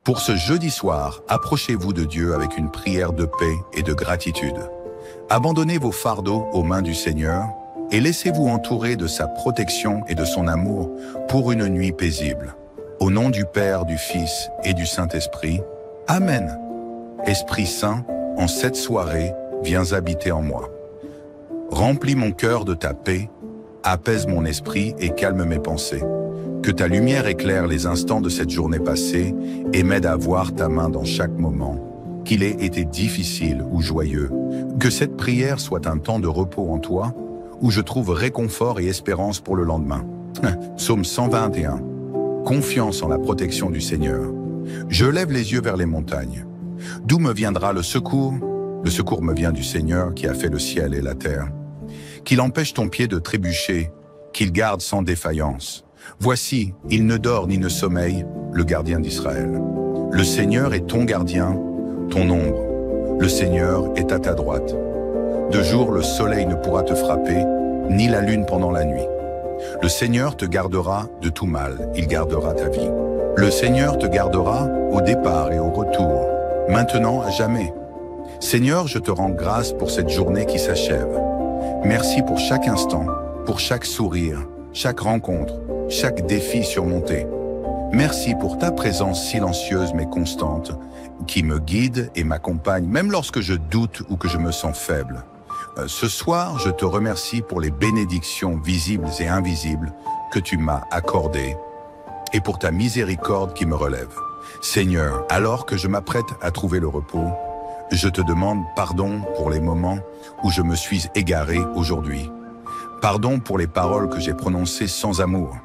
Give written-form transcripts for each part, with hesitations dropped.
Pour ce jeudi soir, approchez-vous de Dieu avec une prière de paix et de gratitude. Abandonnez vos fardeaux aux mains du Seigneur et laissez-vous entourer de sa protection et de son amour pour une nuit paisible. Au nom du Père, du Fils et du Saint-Esprit, Amen. Esprit Saint, en cette soirée, viens habiter en moi. Remplis mon cœur de ta paix, apaise mon esprit et calme mes pensées. Que ta lumière éclaire les instants de cette journée passée et m'aide à voir ta main dans chaque moment, qu'il ait été difficile ou joyeux. Que cette prière soit un temps de repos en toi, où je trouve réconfort et espérance pour le lendemain. Psaume 121. Confiance en la protection du Seigneur. Je lève les yeux vers les montagnes. D'où me viendra le secours? Le secours me vient du Seigneur qui a fait le ciel et la terre. Qu'il empêche ton pied de trébucher, qu'il garde sans défaillance. Voici, il ne dort ni ne sommeille, le gardien d'Israël. Le Seigneur est ton gardien, ton ombre. Le Seigneur est à ta droite. De jour, le soleil ne pourra te frapper, ni la lune pendant la nuit. Le Seigneur te gardera de tout mal, il gardera ta vie. Le Seigneur te gardera au départ et au retour, maintenant à jamais. Seigneur, je te rends grâce pour cette journée qui s'achève. Merci pour chaque instant, pour chaque sourire, chaque rencontre, chaque défi surmonté. Merci pour ta présence silencieuse mais constante, qui me guide et m'accompagne, même lorsque je doute ou que je me sens faible. Ce soir, je te remercie pour les bénédictions visibles et invisibles que tu m'as accordées et pour ta miséricorde qui me relève. Seigneur, alors que je m'apprête à trouver le repos, je te demande pardon pour les moments où je me suis égaré aujourd'hui. Pardon pour les paroles que j'ai prononcées sans amour,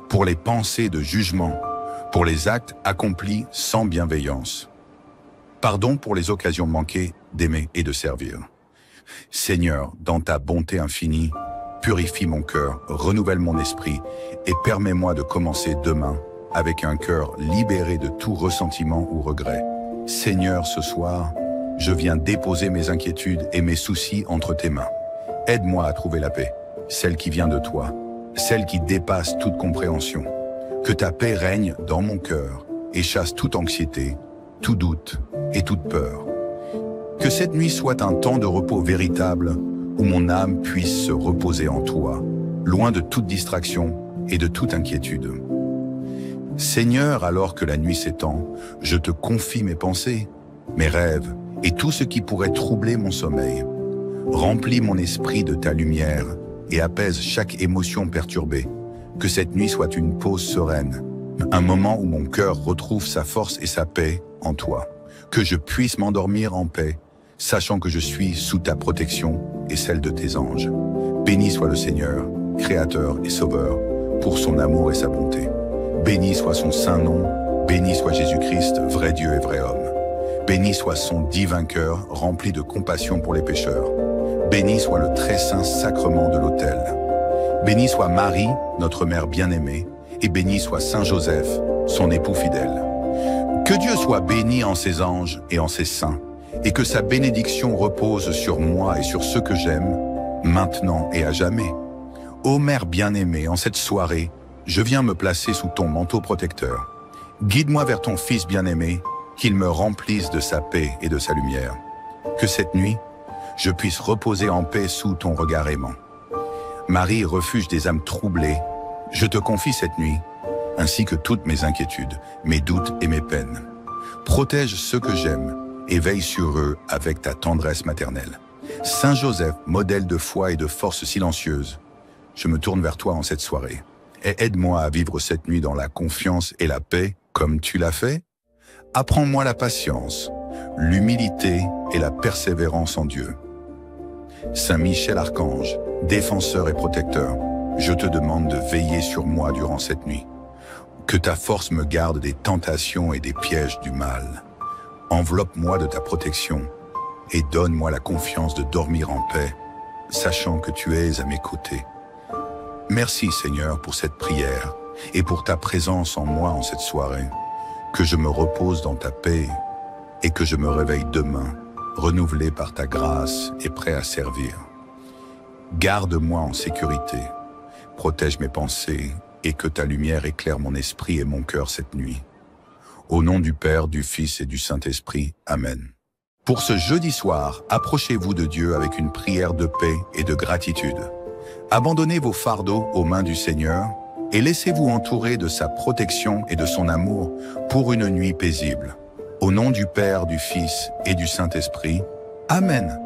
pour les pensées de jugement, pour les actes accomplis sans bienveillance. Pardon pour les occasions manquées d'aimer et de servir. Seigneur, dans ta bonté infinie, purifie mon cœur, renouvelle mon esprit et permets-moi de commencer demain avec un cœur libéré de tout ressentiment ou regret. Seigneur, ce soir, je viens déposer mes inquiétudes et mes soucis entre tes mains. Aide-moi à trouver la paix, celle qui vient de toi, celle qui dépasse toute compréhension. Que ta paix règne dans mon cœur et chasse toute anxiété, tout doute et toute peur. Que cette nuit soit un temps de repos véritable où mon âme puisse se reposer en toi, loin de toute distraction et de toute inquiétude. Seigneur, alors que la nuit s'étend, je te confie mes pensées, mes rêves et tout ce qui pourrait troubler mon sommeil. Remplis mon esprit de ta lumière et apaise chaque émotion perturbée. Que cette nuit soit une pause sereine, un moment où mon cœur retrouve sa force et sa paix en toi. Que je puisse m'endormir en paix, sachant que je suis sous ta protection et celle de tes anges. Béni soit le Seigneur, Créateur et Sauveur, pour son amour et sa bonté. Béni soit son saint nom, béni soit Jésus-Christ, vrai Dieu et vrai homme. Béni soit son divin cœur, rempli de compassion pour les pécheurs. Béni soit le très saint sacrement de l'autel. Béni soit Marie, notre mère bien-aimée, et béni soit Saint Joseph, son époux fidèle. Que Dieu soit béni en ses anges et en ses saints, et que sa bénédiction repose sur moi et sur ceux que j'aime, maintenant et à jamais. Ô Mère bien-aimée, en cette soirée, je viens me placer sous ton manteau protecteur. Guide-moi vers ton Fils bien-aimé, qu'il me remplisse de sa paix et de sa lumière. Que cette nuit, je puisse reposer en paix sous ton regard aimant. Marie, refuge des âmes troublées, je te confie cette nuit, ainsi que toutes mes inquiétudes, mes doutes et mes peines. Protège ceux que j'aime et veille sur eux avec ta tendresse maternelle. Saint Joseph, modèle de foi et de force silencieuse, je me tourne vers toi en cette soirée. Et aide-moi à vivre cette nuit dans la confiance et la paix comme tu l'as fait. Apprends-moi la patience, l'humilité et la persévérance en Dieu. Saint Michel Archange, défenseur et protecteur, je te demande de veiller sur moi durant cette nuit. Que ta force me garde des tentations et des pièges du mal. Enveloppe-moi de ta protection et donne-moi la confiance de dormir en paix, sachant que tu es à mes côtés. Merci Seigneur pour cette prière et pour ta présence en moi en cette soirée. Que je me repose dans ta paix et que je me réveille demain, renouvelé par ta grâce et prêt à servir. Garde-moi en sécurité, protège mes pensées et que ta lumière éclaire mon esprit et mon cœur cette nuit. Au nom du Père, du Fils et du Saint-Esprit. Amen. Pour ce jeudi soir, approchez-vous de Dieu avec une prière de paix et de gratitude. Abandonnez vos fardeaux aux mains du Seigneur et laissez-vous entourer de sa protection et de son amour pour une nuit paisible. Au nom du Père, du Fils et du Saint-Esprit. Amen.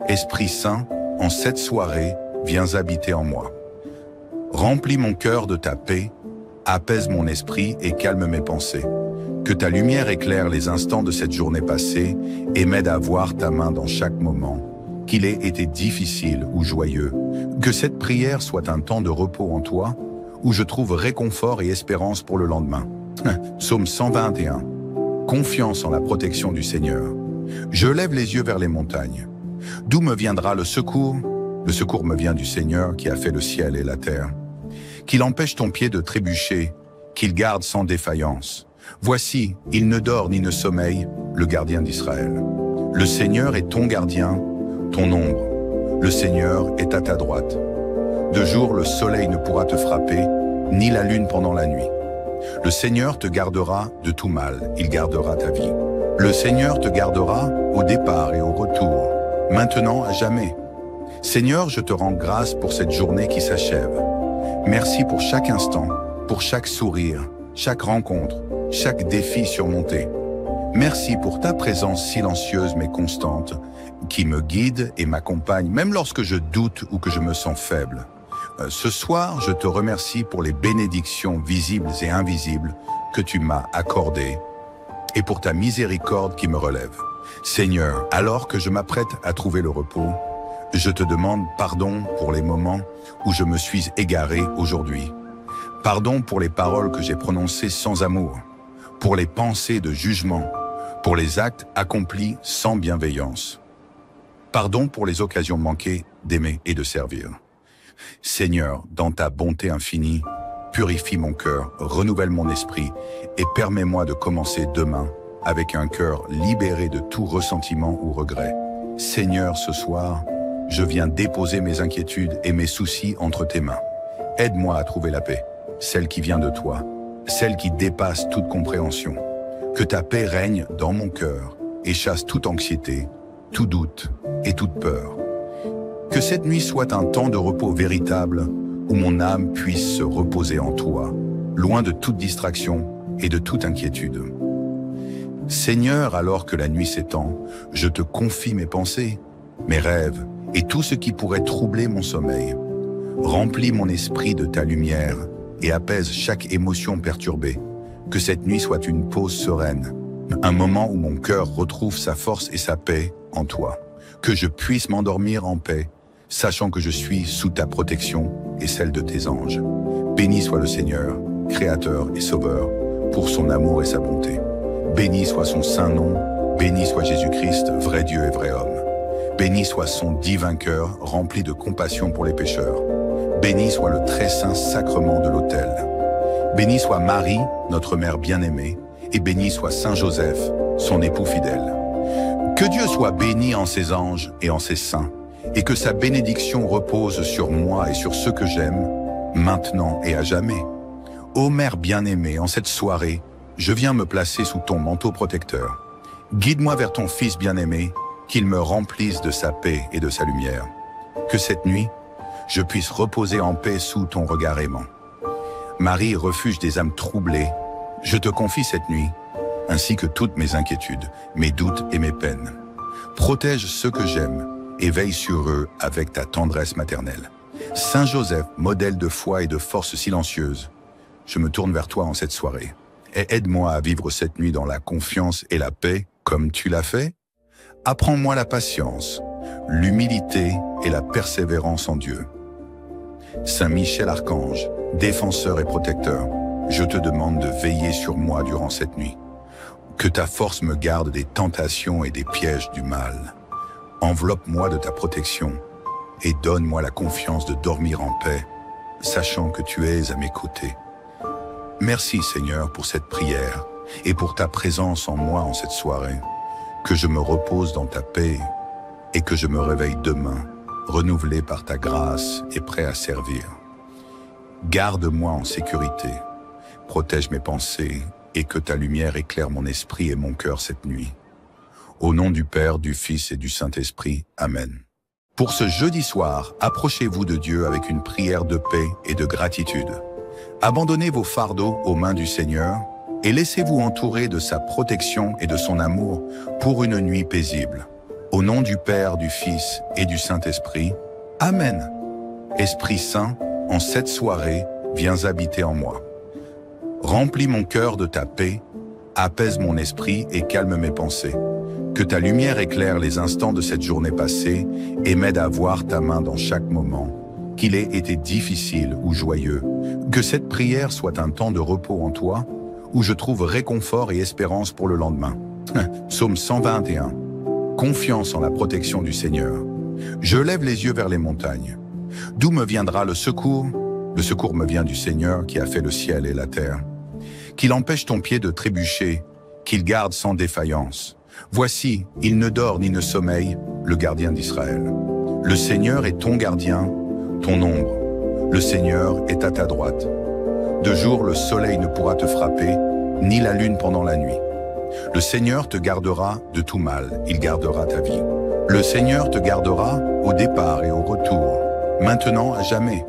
Esprit Saint, en cette soirée, viens habiter en moi. Remplis mon cœur de ta paix, apaise mon esprit et calme mes pensées. Que ta lumière éclaire les instants de cette journée passée et m'aide à voir ta main dans chaque moment, qu'il ait été difficile ou joyeux. Que cette prière soit un temps de repos en toi, où je trouve réconfort et espérance pour le lendemain. Psaume 121. Confiance en la protection du Seigneur. Je lève les yeux vers les montagnes. D'où me viendra le secours? Le secours me vient du Seigneur qui a fait le ciel et la terre. Qu'il empêche ton pied de trébucher, qu'il garde sans défaillance. Voici, il ne dort ni ne sommeille, le gardien d'Israël. Le Seigneur est ton gardien, ton ombre. Le Seigneur est à ta droite. De jour, le soleil ne pourra te frapper, ni la lune pendant la nuit. Le Seigneur te gardera de tout mal, il gardera ta vie. Le Seigneur te gardera au départ et au retour, maintenant à jamais. Seigneur, je te rends grâce pour cette journée qui s'achève. Merci pour chaque instant, pour chaque sourire, chaque rencontre, chaque défi surmonté. Merci pour ta présence silencieuse mais constante, qui me guide et m'accompagne, même lorsque je doute ou que je me sens faible. Ce soir, je te remercie pour les bénédictions visibles et invisibles que tu m'as accordées et pour ta miséricorde qui me relève. Seigneur, alors que je m'apprête à trouver le repos, je te demande pardon pour les moments où je me suis égaré aujourd'hui. Pardon pour les paroles que j'ai prononcées sans amour, pour les pensées de jugement, pour les actes accomplis sans bienveillance. Pardon pour les occasions manquées d'aimer et de servir. Seigneur, dans ta bonté infinie, purifie mon cœur, renouvelle mon esprit et permets-moi de commencer demain avec un cœur libéré de tout ressentiment ou regret. Seigneur, ce soir, je viens déposer mes inquiétudes et mes soucis entre tes mains. Aide-moi à trouver la paix, celle qui vient de toi, celle qui dépasse toute compréhension. Que ta paix règne dans mon cœur et chasse toute anxiété, tout doute et toute peur. Que cette nuit soit un temps de repos véritable où mon âme puisse se reposer en toi, loin de toute distraction et de toute inquiétude. Seigneur, alors que la nuit s'étend, je te confie mes pensées, mes rêves et tout ce qui pourrait troubler mon sommeil. Remplis mon esprit de ta lumière et apaise chaque émotion perturbée. Que cette nuit soit une pause sereine, un moment où mon cœur retrouve sa force et sa paix en toi. Que je puisse m'endormir en paix, sachant que je suis sous ta protection et celle de tes anges. Béni soit le Seigneur, Créateur et Sauveur, pour son amour et sa bonté. Béni soit son saint nom, béni soit Jésus-Christ, vrai Dieu et vrai homme. Béni soit son divin cœur, rempli de compassion pour les pécheurs. Béni soit le très saint sacrement de l'autel. Béni soit Marie, notre mère bien-aimée, et béni soit Saint Joseph, son époux fidèle. Que Dieu soit béni en ses anges et en ses saints, et que sa bénédiction repose sur moi et sur ceux que j'aime, maintenant et à jamais. Ô Mère bien-aimée, en cette soirée, je viens me placer sous ton manteau protecteur. Guide-moi vers ton Fils bien-aimé, qu'il me remplisse de sa paix et de sa lumière. Que cette nuit, je puisse reposer en paix sous ton regard aimant. Marie, refuge des âmes troublées, je te confie cette nuit, ainsi que toutes mes inquiétudes, mes doutes et mes peines. Protège ceux que j'aime et veille sur eux avec ta tendresse maternelle. Saint Joseph, modèle de foi et de force silencieuse, je me tourne vers toi en cette soirée. Et aide-moi à vivre cette nuit dans la confiance et la paix comme tu l'as fait. Apprends-moi la patience, l'humilité et la persévérance en Dieu. Saint Michel Archange, défenseur et protecteur, je te demande de veiller sur moi durant cette nuit. Que ta force me garde des tentations et des pièges du mal. Enveloppe-moi de ta protection et donne-moi la confiance de dormir en paix, sachant que tu es à mes côtés. Merci Seigneur pour cette prière et pour ta présence en moi en cette soirée. Que je me repose dans ta paix et que je me réveille demain, renouvelé par ta grâce et prêt à servir. Garde-moi en sécurité, protège mes pensées et que ta lumière éclaire mon esprit et mon cœur cette nuit. Au nom du Père, du Fils et du Saint-Esprit. Amen. Pour ce jeudi soir, approchez-vous de Dieu avec une prière de paix et de gratitude. Abandonnez vos fardeaux aux mains du Seigneur et laissez-vous entourer de sa protection et de son amour pour une nuit paisible. Au nom du Père, du Fils et du Saint-Esprit. Amen. Esprit Saint, en cette soirée, viens habiter en moi. Remplis mon cœur de ta paix, apaise mon esprit et calme mes pensées. Que ta lumière éclaire les instants de cette journée passée et m'aide à voir ta main dans chaque moment, qu'il ait été difficile ou joyeux. Que cette prière soit un temps de repos en toi, où je trouve réconfort et espérance pour le lendemain. Psaume 121. Confiance en la protection du Seigneur. Je lève les yeux vers les montagnes. D'où me viendra le secours? Le secours me vient du Seigneur qui a fait le ciel et la terre. Qu'il empêche ton pied de trébucher, qu'il garde sans défaillance. Voici, il ne dort ni ne sommeille, le gardien d'Israël. Le Seigneur est ton gardien, ton ombre. Le Seigneur est à ta droite. De jour, le soleil ne pourra te frapper, ni la lune pendant la nuit. Le Seigneur te gardera de tout mal, il gardera ta vie. Le Seigneur te gardera au départ et au retour, maintenant à jamais.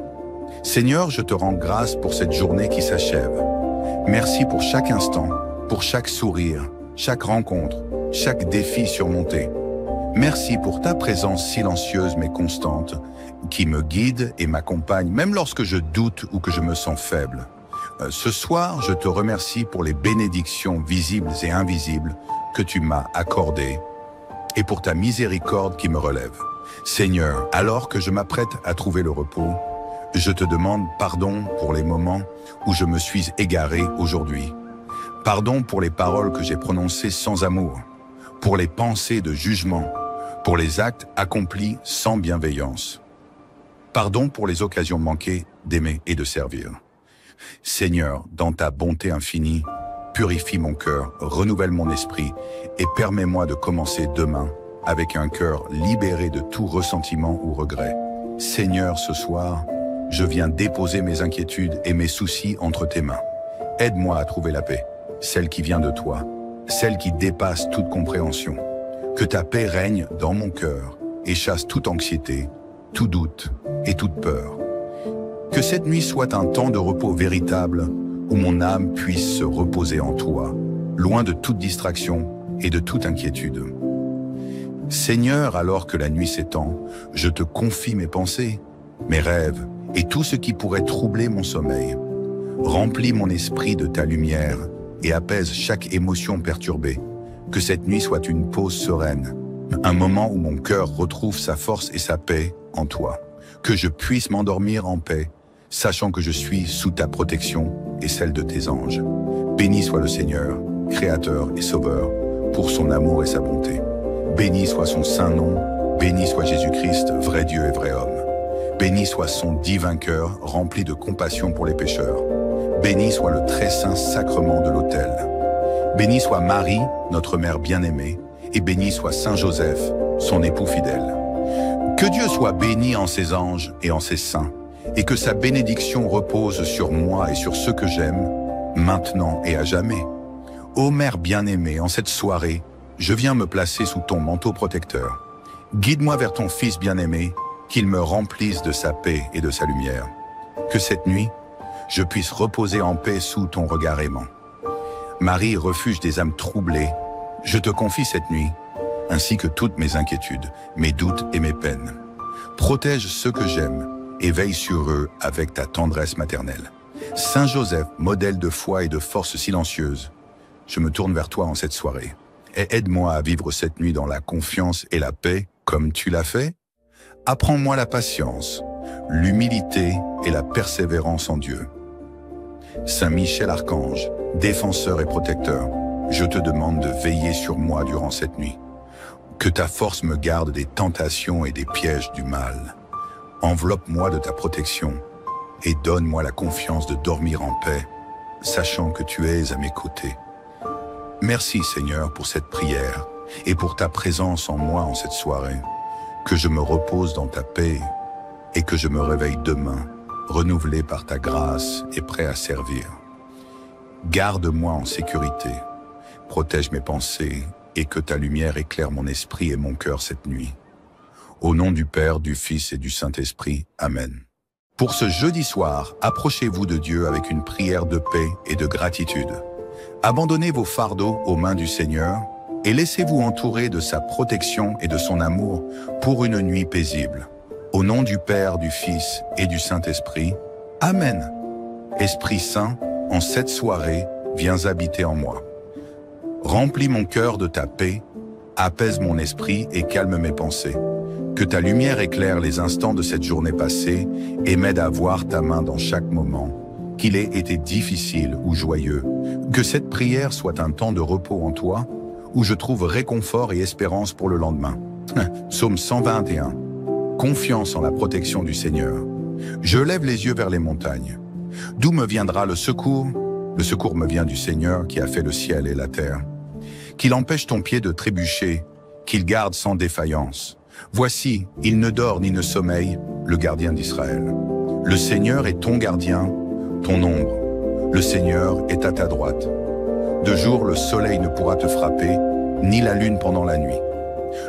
Seigneur, je te rends grâce pour cette journée qui s'achève. Merci pour chaque instant, pour chaque sourire, chaque rencontre, chaque défi surmonté. Merci pour ta présence silencieuse mais constante, qui me guide et m'accompagne, même lorsque je doute ou que je me sens faible. Ce soir, je te remercie pour les bénédictions visibles et invisibles que tu m'as accordées et pour ta miséricorde qui me relève. Seigneur, alors que je m'apprête à trouver le repos, je te demande pardon pour les moments où je me suis égaré aujourd'hui. Pardon pour les paroles que j'ai prononcées sans amour, pour les pensées de jugement, pour les actes accomplis sans bienveillance. Pardon pour les occasions manquées d'aimer et de servir. Seigneur, dans ta bonté infinie, purifie mon cœur, renouvelle mon esprit et permets-moi de commencer demain avec un cœur libéré de tout ressentiment ou regret. Seigneur, ce soir, je viens déposer mes inquiétudes et mes soucis entre tes mains. Aide-moi à trouver la paix, celle qui vient de toi, celle qui dépasse toute compréhension. Que ta paix règne dans mon cœur et chasse toute anxiété, tout doute et toute peur. Que cette nuit soit un temps de repos véritable où mon âme puisse se reposer en toi, loin de toute distraction et de toute inquiétude. Seigneur, alors que la nuit s'étend, je te confie mes pensées, mes rêves et tout ce qui pourrait troubler mon sommeil. Remplis mon esprit de ta lumière et apaise chaque émotion perturbée. Que cette nuit soit une pause sereine, un moment où mon cœur retrouve sa force et sa paix en toi. Que je puisse m'endormir en paix, sachant que je suis sous ta protection et celle de tes anges. Béni soit le Seigneur, Créateur et Sauveur, pour son amour et sa bonté. Béni soit son saint nom, béni soit Jésus-Christ, vrai Dieu et vrai homme. Béni soit son divin cœur, rempli de compassion pour les pécheurs. Béni soit le très saint sacrement de l'autel. Béni soit Marie, notre mère bien-aimée, et béni soit Saint Joseph, son époux fidèle. Que Dieu soit béni en ses anges et en ses saints, et que sa bénédiction repose sur moi et sur ceux que j'aime, maintenant et à jamais. Ô Mère bien-aimée, en cette soirée, je viens me placer sous ton manteau protecteur. Guide-moi vers ton Fils bien-aimé, qu'il me remplisse de sa paix et de sa lumière. Que cette nuit, je puisse reposer en paix sous ton regard aimant. Marie, refuge des âmes troublées, je te confie cette nuit, ainsi que toutes mes inquiétudes, mes doutes et mes peines. Protège ceux que j'aime et veille sur eux avec ta tendresse maternelle. Saint Joseph, modèle de foi et de force silencieuse, je me tourne vers toi en cette soirée. Et aide-moi à vivre cette nuit dans la confiance et la paix comme tu l'as fait. Apprends-moi la patience, l'humilité et la persévérance en Dieu. Saint Michel Archange, défenseur et protecteur, je te demande de veiller sur moi durant cette nuit. Que ta force me garde des tentations et des pièges du mal. Enveloppe-moi de ta protection et donne-moi la confiance de dormir en paix, sachant que tu es à mes côtés. Merci Seigneur pour cette prière et pour ta présence en moi en cette soirée. Que je me repose dans ta paix et que je me réveille demain, renouvelé par ta grâce et prêt à servir. Garde-moi en sécurité. Protège mes pensées et que ta lumière éclaire mon esprit et mon cœur cette nuit. Au nom du Père, du Fils et du Saint-Esprit. Amen. Pour ce jeudi soir, approchez-vous de Dieu avec une prière de paix et de gratitude. Abandonnez vos fardeaux aux mains du Seigneur et laissez-vous entourer de sa protection et de son amour pour une nuit paisible. Au nom du Père, du Fils et du Saint-Esprit. Amen. Esprit Saint, en cette soirée, viens habiter en moi. Remplis mon cœur de ta paix, apaise mon esprit et calme mes pensées. Que ta lumière éclaire les instants de cette journée passée et m'aide à voir ta main dans chaque moment, qu'il ait été difficile ou joyeux. Que cette prière soit un temps de repos en toi, où je trouve réconfort et espérance pour le lendemain. Psaume 121. Confiance en la protection du Seigneur. Je lève les yeux vers les montagnes. D'où me viendra le secours? Le secours me vient du Seigneur qui a fait le ciel et la terre. Qu'il empêche ton pied de trébucher, qu'il garde sans défaillance. Voici, il ne dort ni ne sommeille, le gardien d'Israël. Le Seigneur est ton gardien, ton ombre. Le Seigneur est à ta droite. De jour, le soleil ne pourra te frapper, ni la lune pendant la nuit.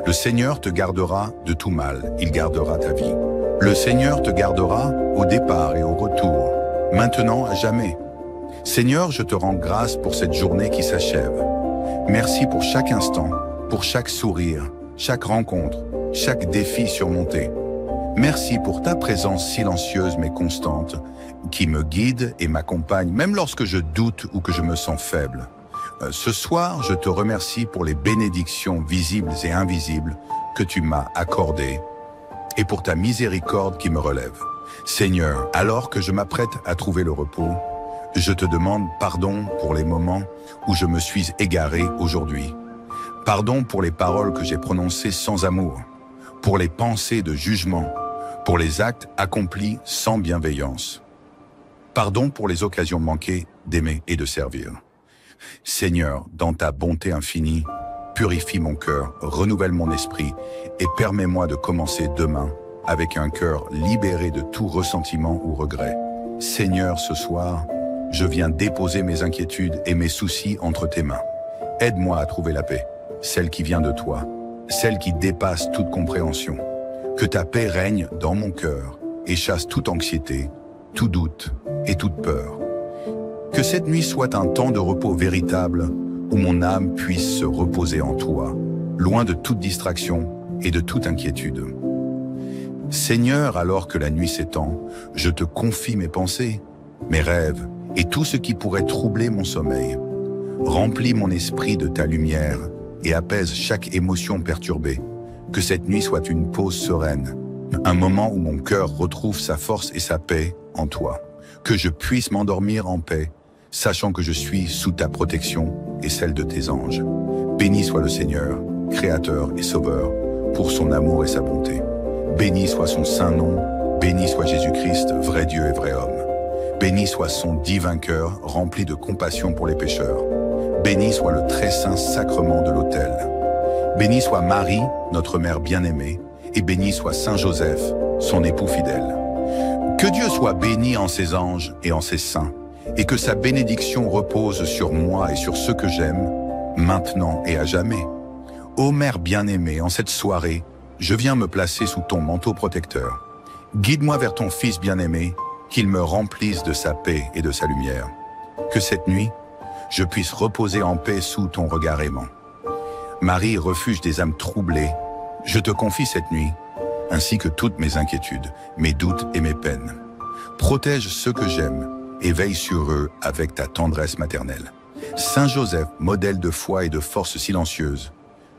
Le Seigneur te gardera de tout mal, il gardera ta vie. Le Seigneur te gardera au départ et au retour, maintenant à jamais. Seigneur, je te rends grâce pour cette journée qui s'achève. Merci pour chaque instant, pour chaque sourire, chaque rencontre, chaque défi surmonté. Merci pour ta présence silencieuse mais constante, qui me guide et m'accompagne, même lorsque je doute ou que je me sens faible. Ce soir, je te remercie pour les bénédictions visibles et invisibles que tu m'as accordées et pour ta miséricorde qui me relève. Seigneur, alors que je m'apprête à trouver le repos, je te demande pardon pour les moments où je me suis égaré aujourd'hui. Pardon pour les paroles que j'ai prononcées sans amour, pour les pensées de jugement, pour les actes accomplis sans bienveillance. Pardon pour les occasions manquées d'aimer et de servir. Seigneur, dans ta bonté infinie, purifie mon cœur, renouvelle mon esprit et permets-moi de commencer demain avec un cœur libéré de tout ressentiment ou regret. Seigneur, ce soir, je viens déposer mes inquiétudes et mes soucis entre tes mains. Aide-moi à trouver la paix, celle qui vient de toi, celle qui dépasse toute compréhension. Que ta paix règne dans mon cœur et chasse toute anxiété, tout doute et toute peur. Que cette nuit soit un temps de repos véritable où mon âme puisse se reposer en toi, loin de toute distraction et de toute inquiétude. Seigneur, alors que la nuit s'étend, je te confie mes pensées, mes rêves et tout ce qui pourrait troubler mon sommeil. Remplis mon esprit de ta lumière et apaise chaque émotion perturbée. Que cette nuit soit une pause sereine, un moment où mon cœur retrouve sa force et sa paix en toi. Que je puisse m'endormir en paix, sachant que je suis sous ta protection et celle de tes anges. Béni soit le Seigneur, Créateur et Sauveur, pour son amour et sa bonté. Béni soit son saint nom, béni soit Jésus-Christ, vrai Dieu et vrai homme. Béni soit son divin cœur, rempli de compassion pour les pécheurs. Béni soit le très saint sacrement de l'autel. Béni soit Marie, notre mère bien-aimée, et béni soit Saint Joseph, son époux fidèle. Que Dieu soit béni en ses anges et en ses saints, et que sa bénédiction repose sur moi et sur ceux que j'aime, maintenant et à jamais. Ô Mère bien-aimée, en cette soirée, je viens me placer sous ton manteau protecteur. Guide-moi vers ton Fils bien-aimé, qu'il me remplisse de sa paix et de sa lumière. Que cette nuit, je puisse reposer en paix sous ton regard aimant. Marie, refuge des âmes troublées, je te confie cette nuit, ainsi que toutes mes inquiétudes, mes doutes et mes peines. Protège ceux que j'aime et veille sur eux avec ta tendresse maternelle. Saint Joseph, modèle de foi et de force silencieuse,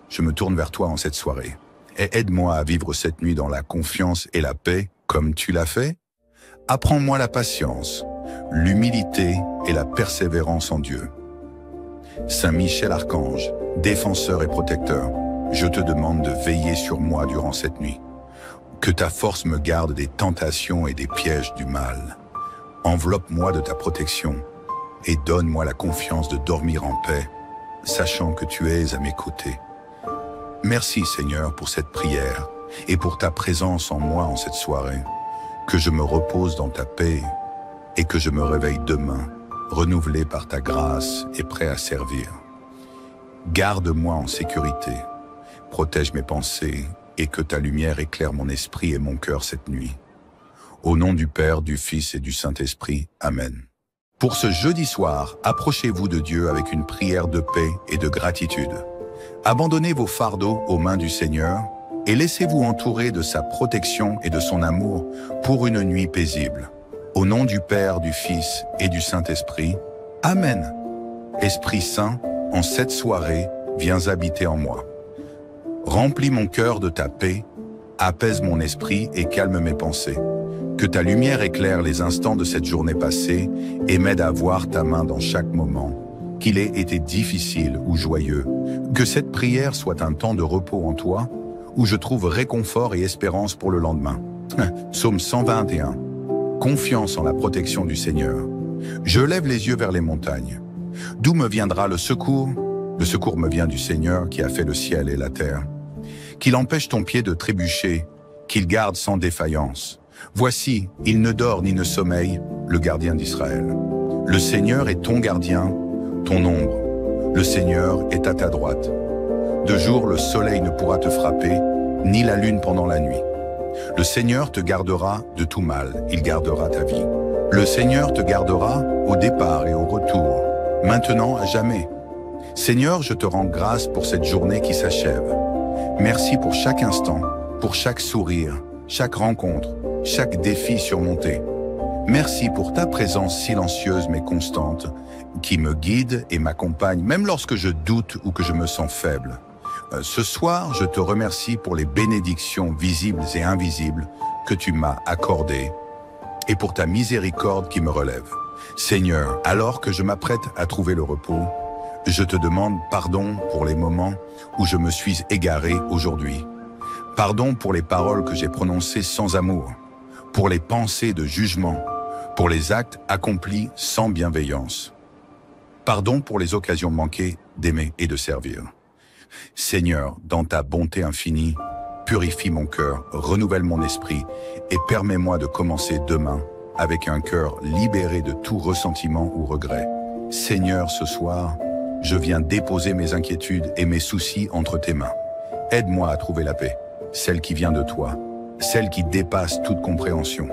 je me tourne vers toi en cette soirée. Et aide-moi à vivre cette nuit dans la confiance et la paix comme tu l'as fait. Apprends-moi la patience, l'humilité et la persévérance en Dieu. Saint Michel Archange, défenseur et protecteur, je te demande de veiller sur moi durant cette nuit. Que ta force me garde des tentations et des pièges du mal. Enveloppe-moi de ta protection et donne-moi la confiance de dormir en paix, sachant que tu es à mes côtés. Merci Seigneur pour cette prière et pour ta présence en moi en cette soirée. Que je me repose dans ta paix et que je me réveille demain renouvelé par ta grâce et prêt à servir. Garde-moi en sécurité, protège mes pensées et que ta lumière éclaire mon esprit et mon cœur cette nuit. Au nom du Père, du Fils et du Saint-Esprit. Amen. Pour ce jeudi soir, approchez-vous de Dieu avec une prière de paix et de gratitude. Abandonnez vos fardeaux aux mains du Seigneur et laissez-vous entourer de sa protection et de son amour pour une nuit paisible. Au nom du Père, du Fils et du Saint-Esprit. Amen. Esprit Saint, en cette soirée, viens habiter en moi. Remplis mon cœur de ta paix, apaise mon esprit et calme mes pensées. Que ta lumière éclaire les instants de cette journée passée et m'aide à voir ta main dans chaque moment, qu'il ait été difficile ou joyeux. Que cette prière soit un temps de repos en toi, où je trouve réconfort et espérance pour le lendemain. Psaume 121. Confiance en la protection du Seigneur. Je lève les yeux vers les montagnes. D'où me viendra le secours? Le secours me vient du Seigneur qui a fait le ciel et la terre. Qu'il empêche ton pied de trébucher, qu'il garde sans défaillance. Voici, il ne dort ni ne sommeille, le gardien d'Israël. Le Seigneur est ton gardien, ton ombre. Le Seigneur est à ta droite. De jour, le soleil ne pourra te frapper, ni la lune pendant la nuit. Le Seigneur te gardera de tout mal, il gardera ta vie. Le Seigneur te gardera au départ et au retour, maintenant à jamais. Seigneur, je te rends grâce pour cette journée qui s'achève. Merci pour chaque instant, pour chaque sourire, chaque rencontre, chaque défi surmonté. Merci pour ta présence silencieuse mais constante, qui me guide et m'accompagne, même lorsque je doute ou que je me sens faible. Ce soir, je te remercie pour les bénédictions visibles et invisibles que tu m'as accordées et pour ta miséricorde qui me relève. Seigneur, alors que je m'apprête à trouver le repos, je te demande pardon pour les moments où je me suis égaré aujourd'hui. Pardon pour les paroles que j'ai prononcées sans amour, pour les pensées de jugement, pour les actes accomplis sans bienveillance. Pardon pour les occasions manquées d'aimer et de servir. Seigneur, dans ta bonté infinie, purifie mon cœur, renouvelle mon esprit et permets-moi de commencer demain avec un cœur libéré de tout ressentiment ou regret. Seigneur, ce soir, je viens déposer mes inquiétudes et mes soucis entre tes mains. Aide-moi à trouver la paix, celle qui vient de toi, celle qui dépasse toute compréhension.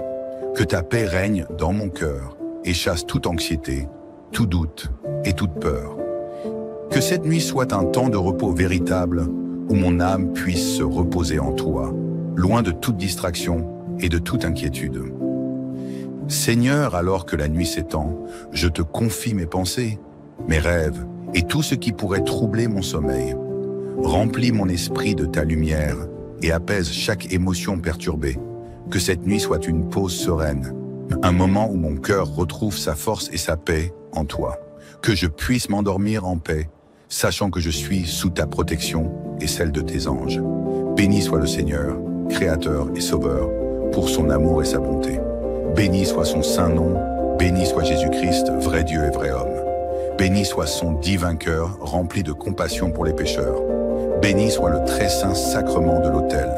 Que ta paix règne dans mon cœur et chasse toute anxiété, tout doute et toute peur. Que cette nuit soit un temps de repos véritable où mon âme puisse se reposer en toi, loin de toute distraction et de toute inquiétude. Seigneur, alors que la nuit s'étend, je te confie mes pensées, mes rêves et tout ce qui pourrait troubler mon sommeil. Remplis mon esprit de ta lumière et apaise chaque émotion perturbée. Que cette nuit soit une pause sereine, un moment où mon cœur retrouve sa force et sa paix en toi. Que je puisse m'endormir en paix, sachant que je suis sous ta protection et celle de tes anges. Béni soit le Seigneur, Créateur et Sauveur, pour son amour et sa bonté. Béni soit son saint nom, béni soit Jésus-Christ, vrai Dieu et vrai homme. Béni soit son divin cœur, rempli de compassion pour les pécheurs. Béni soit le très saint sacrement de l'autel.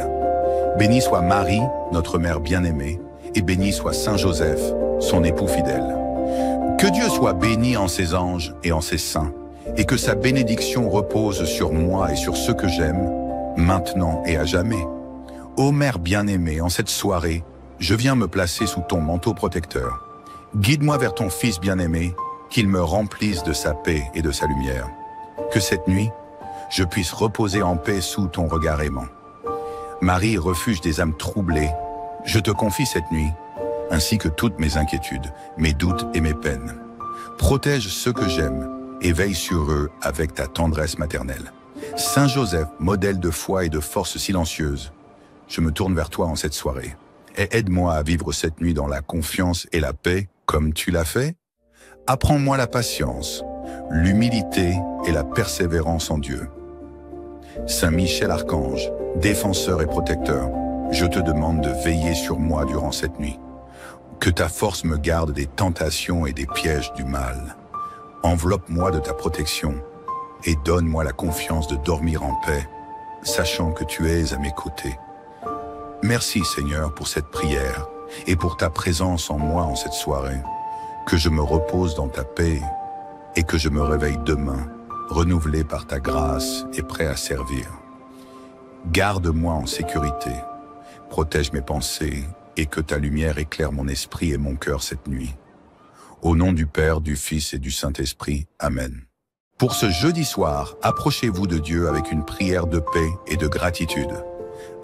Béni soit Marie, notre mère bien-aimée, et béni soit Saint Joseph, son époux fidèle. Que Dieu soit béni en ses anges et en ses saints, et que sa bénédiction repose sur moi et sur ceux que j'aime, maintenant et à jamais. Ô Mère bien-aimée, en cette soirée, je viens me placer sous ton manteau protecteur. Guide-moi vers ton Fils bien-aimé, qu'il me remplisse de sa paix et de sa lumière. Que cette nuit, je puisse reposer en paix sous ton regard aimant. Marie, refuge des âmes troublées, je te confie cette nuit, ainsi que toutes mes inquiétudes, mes doutes et mes peines. Protège ceux que j'aime et veille sur eux avec ta tendresse maternelle. Saint Joseph, modèle de foi et de force silencieuse, je me tourne vers toi en cette soirée. Et aide-moi à vivre cette nuit dans la confiance et la paix comme tu l'as fait. Apprends-moi la patience, l'humilité et la persévérance en Dieu. Saint Michel Archange, défenseur et protecteur, je te demande de veiller sur moi durant cette nuit. Que ta force me garde des tentations et des pièges du mal. Enveloppe-moi de ta protection et donne-moi la confiance de dormir en paix, sachant que tu es à mes côtés. Merci Seigneur pour cette prière et pour ta présence en moi en cette soirée. que je me repose dans ta paix et que je me réveille demain, renouvelé par ta grâce et prêt à servir. Garde-moi en sécurité, protège mes pensées et que ta lumière éclaire mon esprit et mon cœur cette nuit. Au nom du Père, du Fils et du Saint-Esprit. Amen. Pour ce jeudi soir, approchez-vous de Dieu avec une prière de paix et de gratitude.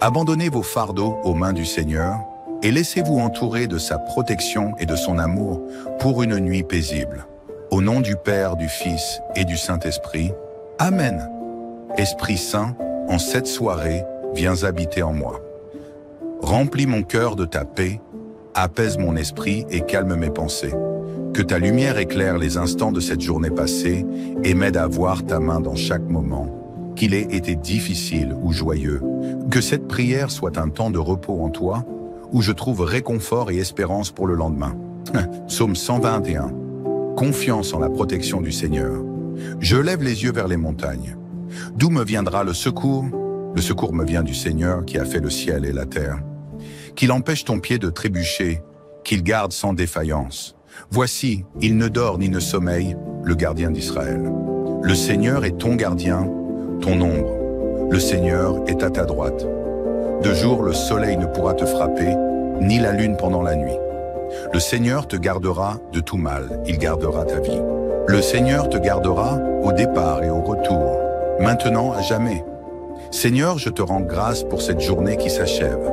Abandonnez vos fardeaux aux mains du Seigneur et laissez-vous entourer de sa protection et de son amour pour une nuit paisible. Au nom du Père, du Fils et du Saint-Esprit. Amen. Esprit Saint, en cette soirée, viens habiter en moi. Remplis mon cœur de ta paix, apaise mon esprit et calme mes pensées. Que ta lumière éclaire les instants de cette journée passée et m'aide à voir ta main dans chaque moment, qu'il ait été difficile ou joyeux. Que cette prière soit un temps de repos en toi, où je trouve réconfort et espérance pour le lendemain. Psaume 121. Confiance en la protection du Seigneur. Je lève les yeux vers les montagnes. D'où me viendra le secours? Le secours me vient du Seigneur qui a fait le ciel et la terre. Qu'il empêche ton pied de trébucher, qu'il garde sans défaillance. Voici, il ne dort ni ne sommeille, le gardien d'Israël. Le Seigneur est ton gardien, ton ombre. Le Seigneur est à ta droite. De jour, le soleil ne pourra te frapper, ni la lune pendant la nuit. Le Seigneur te gardera de tout mal, il gardera ta vie. Le Seigneur te gardera au départ et au retour, maintenant à jamais. Seigneur, je te rends grâce pour cette journée qui s'achève.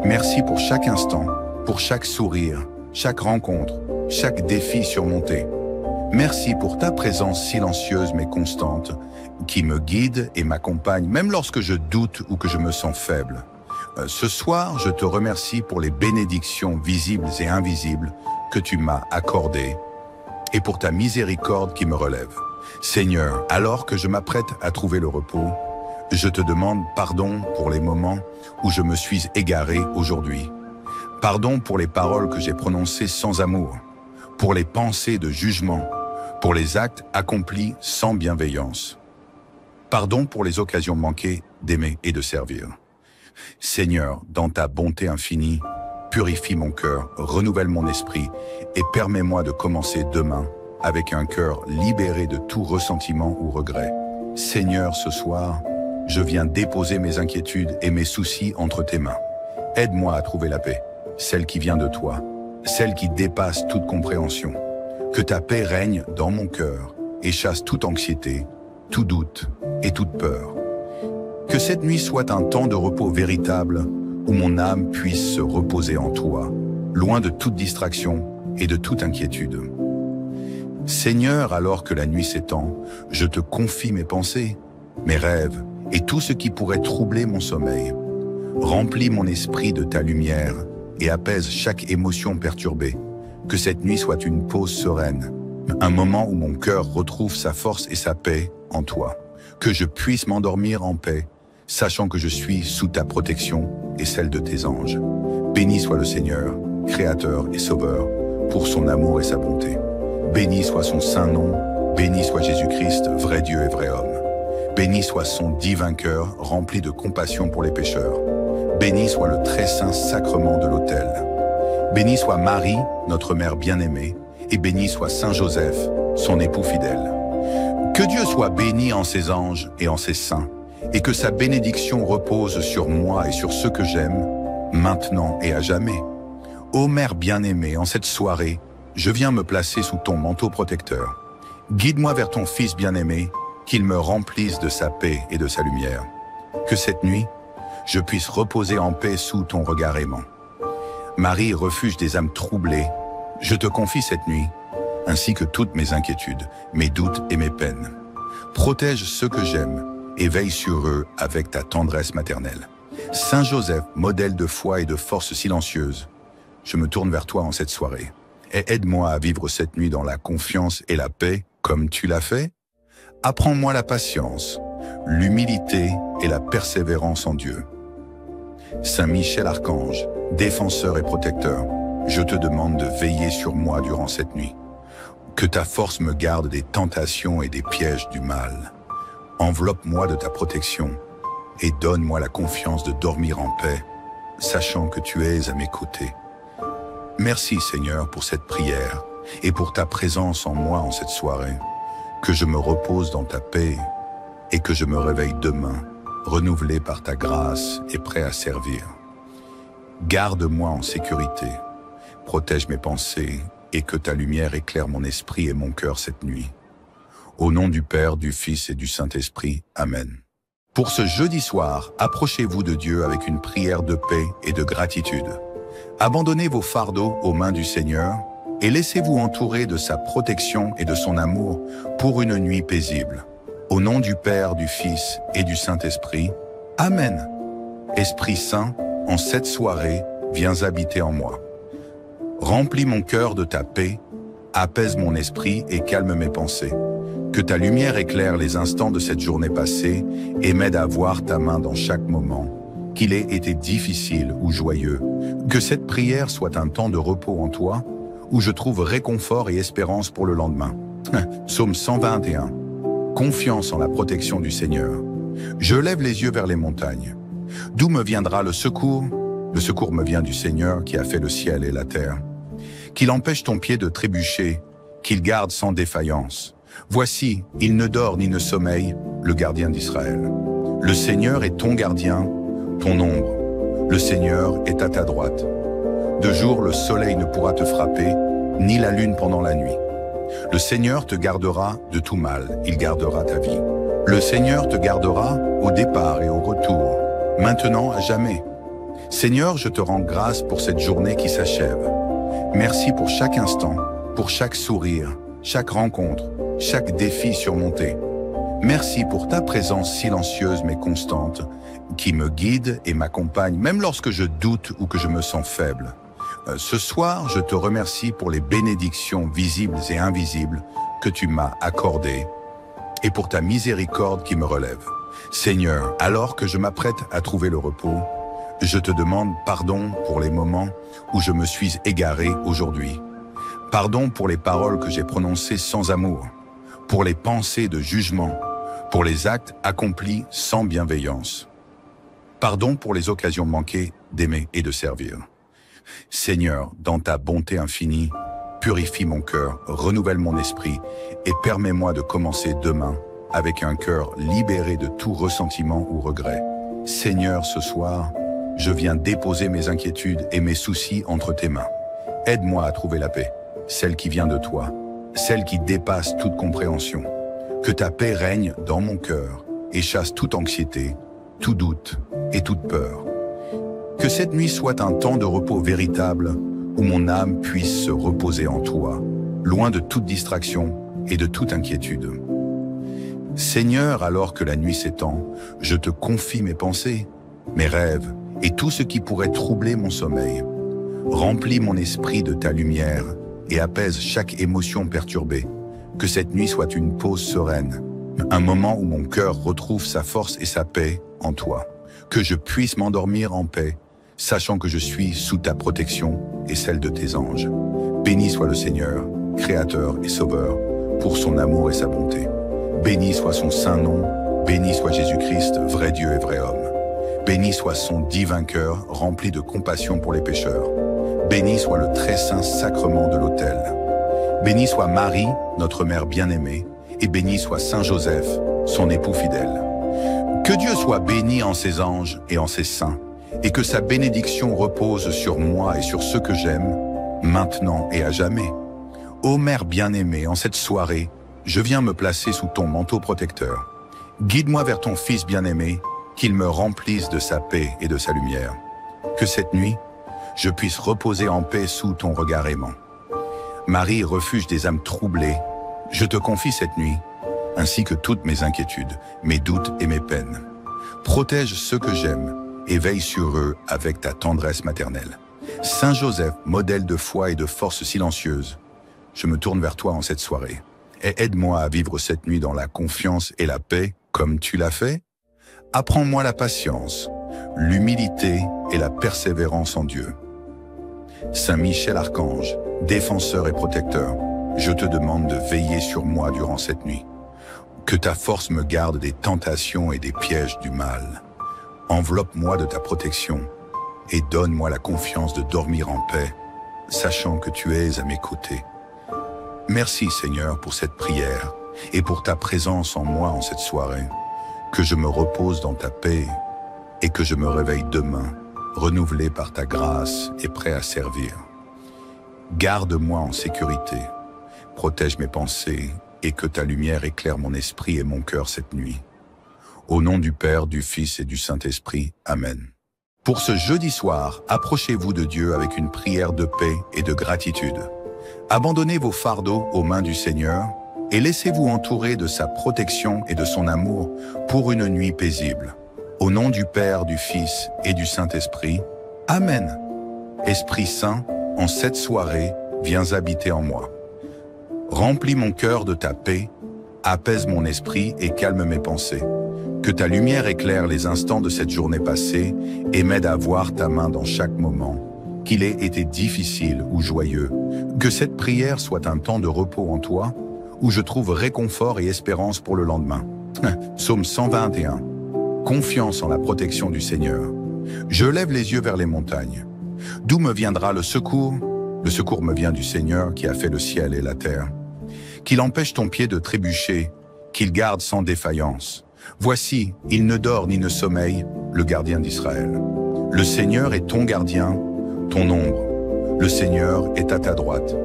Merci pour chaque instant, pour chaque sourire, chaque rencontre, chaque défi surmonté. Merci pour ta présence silencieuse mais constante, qui me guide et m'accompagne, même lorsque je doute ou que je me sens faible. Ce soir, je te remercie pour les bénédictions visibles et invisibles que tu m'as accordées et pour ta miséricorde qui me relève. Seigneur, alors que je m'apprête à trouver le repos, je te demande pardon pour les moments où je me suis égaré aujourd'hui. Pardon pour les paroles que j'ai prononcées sans amour, pour les pensées de jugement, pour les actes accomplis sans bienveillance. Pardon pour les occasions manquées d'aimer et de servir. Seigneur, dans ta bonté infinie, purifie mon cœur, renouvelle mon esprit et permets-moi de commencer demain avec un cœur libéré de tout ressentiment ou regret. Seigneur, ce soir, je viens déposer mes inquiétudes et mes soucis entre tes mains. Aide-moi à trouver la paix, celle qui vient de toi, celle qui dépasse toute compréhension. Que ta paix règne dans mon cœur et chasse toute anxiété, tout doute et toute peur. Que cette nuit soit un temps de repos véritable où mon âme puisse se reposer en toi, loin de toute distraction et de toute inquiétude. Seigneur, alors que la nuit s'étend, je te confie mes pensées, mes rêves et tout ce qui pourrait troubler mon sommeil. Remplis mon esprit de ta lumière et apaise chaque émotion perturbée. Que cette nuit soit une pause sereine, un moment où mon cœur retrouve sa force et sa paix en toi. Que je puisse m'endormir en paix, sachant que je suis sous ta protection et celle de tes anges. Béni soit le Seigneur, Créateur et Sauveur, pour son amour et sa bonté. Béni soit son saint nom, béni soit Jésus-Christ, vrai Dieu et vrai homme. Béni soit son divin cœur, rempli de compassion pour les pécheurs. Béni soit le très saint sacrement de l'autel. Béni soit Marie, notre mère bien-aimée, et béni soit Saint Joseph, son époux fidèle. Que Dieu soit béni en ses anges et en ses saints, et que sa bénédiction repose sur moi et sur ceux que j'aime, maintenant et à jamais. Ô Mère bien-aimée, en cette soirée, je viens me placer sous ton manteau protecteur. Guide-moi vers ton Fils bien-aimé, qu'il me remplisse de sa paix et de sa lumière. Que cette nuit, je puisse reposer en paix sous ton regard aimant. Marie, refuge des âmes troublées, je te confie cette nuit, ainsi que toutes mes inquiétudes, mes doutes et mes peines. Protège ceux que j'aime et veille sur eux avec ta tendresse maternelle. Saint Joseph, modèle de foi et de force silencieuse, je me tourne vers toi en cette soirée. Et aide-moi à vivre cette nuit dans la confiance et la paix comme tu l'as fait. Apprends-moi la patience, l'humilité et la persévérance en Dieu. Saint Michel Archange, défenseur et protecteur, je te demande de veiller sur moi durant cette nuit. Que ta force me garde des tentations et des pièges du mal. Enveloppe-moi de ta protection et donne-moi la confiance de dormir en paix, sachant que tu es à mes côtés. Merci Seigneur pour cette prière et pour ta présence en moi en cette soirée, que je me repose dans ta paix et que je me réveille demain, renouvelé par ta grâce et prêt à servir. Garde-moi en sécurité, protège mes pensées et que ta lumière éclaire mon esprit et mon cœur cette nuit. Au nom du Père, du Fils et du Saint-Esprit. Amen. Pour ce jeudi soir, approchez-vous de Dieu avec une prière de paix et de gratitude. Abandonnez vos fardeaux aux mains du Seigneur et laissez-vous entourer de sa protection et de son amour pour une nuit paisible. Au nom du Père, du Fils et du Saint-Esprit. Amen. Esprit Saint, en cette soirée, viens habiter en moi. Remplis mon cœur de ta paix, apaise mon esprit et calme mes pensées. Que ta lumière éclaire les instants de cette journée passée et m'aide à voir ta main dans chaque moment, qu'il ait été difficile ou joyeux. Que cette prière soit un temps de repos en toi, où je trouve réconfort et espérance pour le lendemain. Psaume 121. Confiance en la protection du Seigneur. Je lève les yeux vers les montagnes. D'où me viendra le secours? Le secours me vient du Seigneur qui a fait le ciel et la terre. Qu'il empêche ton pied de trébucher, qu'il garde sans défaillance. Voici, il ne dort ni ne sommeille, le gardien d'Israël. Le Seigneur est ton gardien, ton ombre. Le Seigneur est à ta droite. De jour, le soleil ne pourra te frapper, ni la lune pendant la nuit. Le Seigneur te gardera de tout mal, il gardera ta vie. Le Seigneur te gardera au départ et au retour, maintenant à jamais. Seigneur, je te rends grâce pour cette journée qui s'achève. Merci pour chaque instant, pour chaque sourire, chaque rencontre, chaque défi surmonté. Merci pour ta présence silencieuse mais constante, qui me guide et m'accompagne, même lorsque je doute ou que je me sens faible. Ce soir, je te remercie pour les bénédictions visibles et invisibles que tu m'as accordées et pour ta miséricorde qui me relève. Seigneur, alors que je m'apprête à trouver le repos, je te demande pardon pour les moments où je me suis égaré aujourd'hui. Pardon pour les paroles que j'ai prononcées sans amour, pour les pensées de jugement, pour les actes accomplis sans bienveillance. Pardon pour les occasions manquées d'aimer et de servir. Seigneur, dans ta bonté infinie, purifie mon cœur, renouvelle mon esprit et permets-moi de commencer demain avec un cœur libéré de tout ressentiment ou regret. Seigneur, ce soir, je viens déposer mes inquiétudes et mes soucis entre tes mains. Aide-moi à trouver la paix, celle qui vient de toi, celle qui dépasse toute compréhension. Que ta paix règne dans mon cœur et chasse toute anxiété, tout doute et toute peur. Que cette nuit soit un temps de repos véritable où mon âme puisse se reposer en toi, loin de toute distraction et de toute inquiétude. Seigneur, alors que la nuit s'étend, je te confie mes pensées, mes rêves et tout ce qui pourrait troubler mon sommeil. Remplis mon esprit de ta lumière et apaise chaque émotion perturbée. Que cette nuit soit une pause sereine, un moment où mon cœur retrouve sa force et sa paix en toi. Que je puisse m'endormir en paix, sachant que je suis sous ta protection et celle de tes anges. Béni soit le Seigneur, Créateur et Sauveur, pour son amour et sa bonté. Béni soit son saint nom, béni soit Jésus-Christ, vrai Dieu et vrai homme. Béni soit son divin cœur, rempli de compassion pour les pécheurs. Béni soit le très saint sacrement de l'autel. Béni soit Marie, notre mère bien-aimée, et béni soit Saint Joseph, son époux fidèle. Que Dieu soit béni en ses anges et en ses saints, et que sa bénédiction repose sur moi et sur ceux que j'aime, maintenant et à jamais. Ô Mère bien-aimée, en cette soirée, je viens me placer sous ton manteau protecteur. Guide-moi vers ton Fils bien-aimé, qu'il me remplisse de sa paix et de sa lumière. Que cette nuit, je puisse reposer en paix sous ton regard aimant. Marie, refuge des âmes troublées, je te confie cette nuit, ainsi que toutes mes inquiétudes, mes doutes et mes peines. Protège ceux que j'aime et veille sur eux avec ta tendresse maternelle. Saint Joseph, modèle de foi et de force silencieuse, je me tourne vers toi en cette soirée. Et aide-moi à vivre cette nuit dans la confiance et la paix comme tu l'as fait. Apprends-moi la patience, l'humilité et la persévérance en Dieu. Saint Michel Archange, défenseur et protecteur, je te demande de veiller sur moi durant cette nuit. Que ta force me garde des tentations et des pièges du mal. Enveloppe-moi de ta protection et donne-moi la confiance de dormir en paix, sachant que tu es à mes côtés. Merci Seigneur pour cette prière et pour ta présence en moi en cette soirée. Que je me repose dans ta paix et que je me réveille demain, renouvelé par ta grâce et prêt à servir. Garde-moi en sécurité, protège mes pensées et que ta lumière éclaire mon esprit et mon cœur cette nuit. Au nom du Père, du Fils et du Saint-Esprit. Amen. Pour ce jeudi soir, approchez-vous de Dieu avec une prière de paix et de gratitude. Abandonnez vos fardeaux aux mains du Seigneur et laissez-vous entourer de sa protection et de son amour pour une nuit paisible. Au nom du Père, du Fils et du Saint-Esprit. Amen. Esprit Saint, en cette soirée, viens habiter en moi. Remplis mon cœur de ta paix, apaise mon esprit et calme mes pensées. Que ta lumière éclaire les instants de cette journée passée et m'aide à voir ta main dans chaque moment, qu'il ait été difficile ou joyeux. Que cette prière soit un temps de repos en toi, où je trouve réconfort et espérance pour le lendemain. Psaume 121. Confiance en la protection du Seigneur. Je lève les yeux vers les montagnes. D'où me viendra le secours? Le secours me vient du Seigneur qui a fait le ciel et la terre. Qu'il empêche ton pied de trébucher, qu'il garde sans défaillance. Voici, il ne dort ni ne sommeille, le gardien d'Israël. Le Seigneur est ton gardien, ton ombre. Le Seigneur est à ta droite.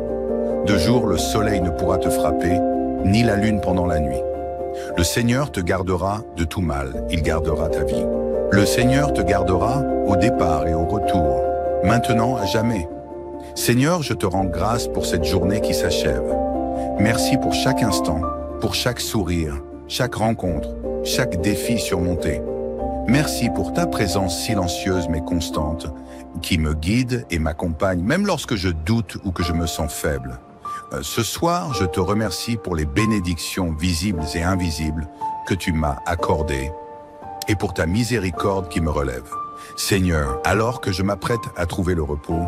De jour, le soleil ne pourra te frapper, ni la lune pendant la nuit. Le Seigneur te gardera de tout mal, il gardera ta vie. Le Seigneur te gardera au départ et au retour, maintenant à jamais. Seigneur, je te rends grâce pour cette journée qui s'achève. Merci pour chaque instant, pour chaque sourire, chaque rencontre, chaque défi surmonté. Merci pour ta présence silencieuse mais constante, qui me guide et m'accompagne, même lorsque je doute ou que je me sens faible. Ce soir, je te remercie pour les bénédictions visibles et invisibles que tu m'as accordées et pour ta miséricorde qui me relève. Seigneur, alors que je m'apprête à trouver le repos,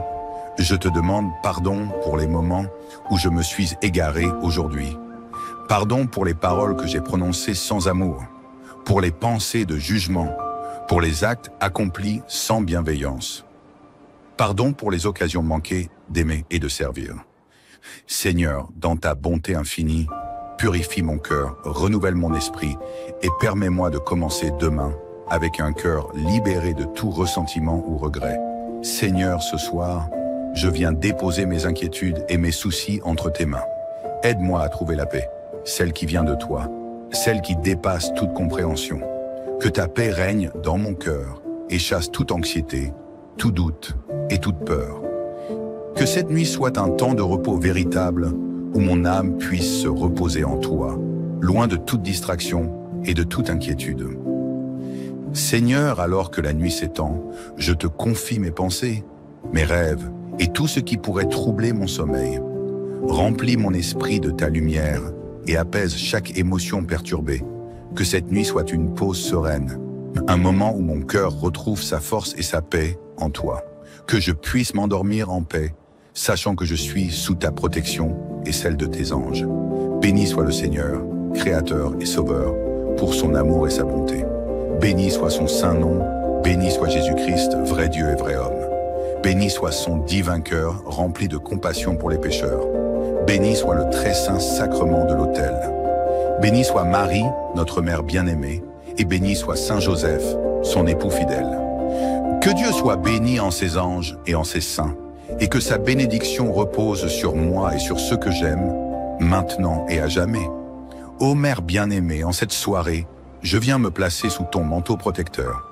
je te demande pardon pour les moments où je me suis égaré aujourd'hui. Pardon pour les paroles que j'ai prononcées sans amour, pour les pensées de jugement, pour les actes accomplis sans bienveillance. Pardon pour les occasions manquées d'aimer et de servir. Seigneur, dans ta bonté infinie, purifie mon cœur, renouvelle mon esprit et permets-moi de commencer demain avec un cœur libéré de tout ressentiment ou regret. Seigneur, ce soir, je viens déposer mes inquiétudes et mes soucis entre tes mains. Aide-moi à trouver la paix, celle qui vient de toi, celle qui dépasse toute compréhension. Que ta paix règne dans mon cœur et chasse toute anxiété, tout doute et toute peur. Que cette nuit soit un temps de repos véritable où mon âme puisse se reposer en toi, loin de toute distraction et de toute inquiétude. Seigneur, alors que la nuit s'étend, je te confie mes pensées, mes rêves et tout ce qui pourrait troubler mon sommeil. Remplis mon esprit de ta lumière et apaise chaque émotion perturbée. Que cette nuit soit une pause sereine, un moment où mon cœur retrouve sa force et sa paix en toi. Que je puisse m'endormir en paix, sachant que je suis sous ta protection et celle de tes anges. Béni soit le Seigneur, Créateur et Sauveur, pour son amour et sa bonté. Béni soit son saint nom, béni soit Jésus-Christ, vrai Dieu et vrai homme. Béni soit son divin cœur, rempli de compassion pour les pécheurs. Béni soit le très saint sacrement de l'autel. Béni soit Marie, notre mère bien-aimée, et béni soit Saint Joseph, son époux fidèle. Que Dieu soit béni en ses anges et en ses saints, et que sa bénédiction repose sur moi et sur ceux que j'aime, maintenant et à jamais. Ô Mère bien-aimée, en cette soirée, je viens me placer sous ton manteau protecteur.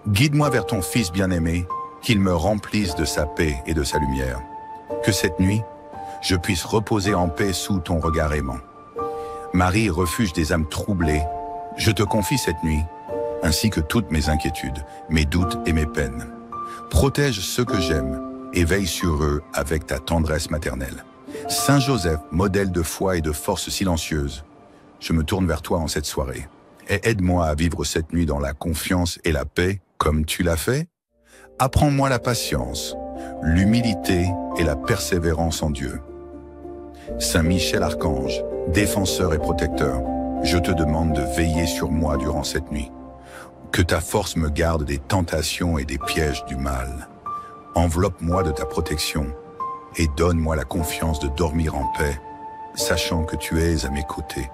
Guide-moi vers ton Fils bien-aimé, qu'il me remplisse de sa paix et de sa lumière. Que cette nuit, je puisse reposer en paix sous ton regard aimant. Marie, refuge des âmes troublées, je te confie cette nuit, ainsi que toutes mes inquiétudes, mes doutes et mes peines. Protège ceux que j'aime et veille sur eux avec ta tendresse maternelle. Saint Joseph, modèle de foi et de force silencieuse, je me tourne vers toi en cette soirée. Et aide-moi à vivre cette nuit dans la confiance et la paix comme tu l'as fait. Apprends-moi la patience, l'humilité et la persévérance en Dieu. Saint Michel Archange, défenseur et protecteur, je te demande de veiller sur moi durant cette nuit. Que ta force me garde des tentations et des pièges du mal. Enveloppe-moi de ta protection et donne-moi la confiance de dormir en paix sachant que tu es à mes côtés.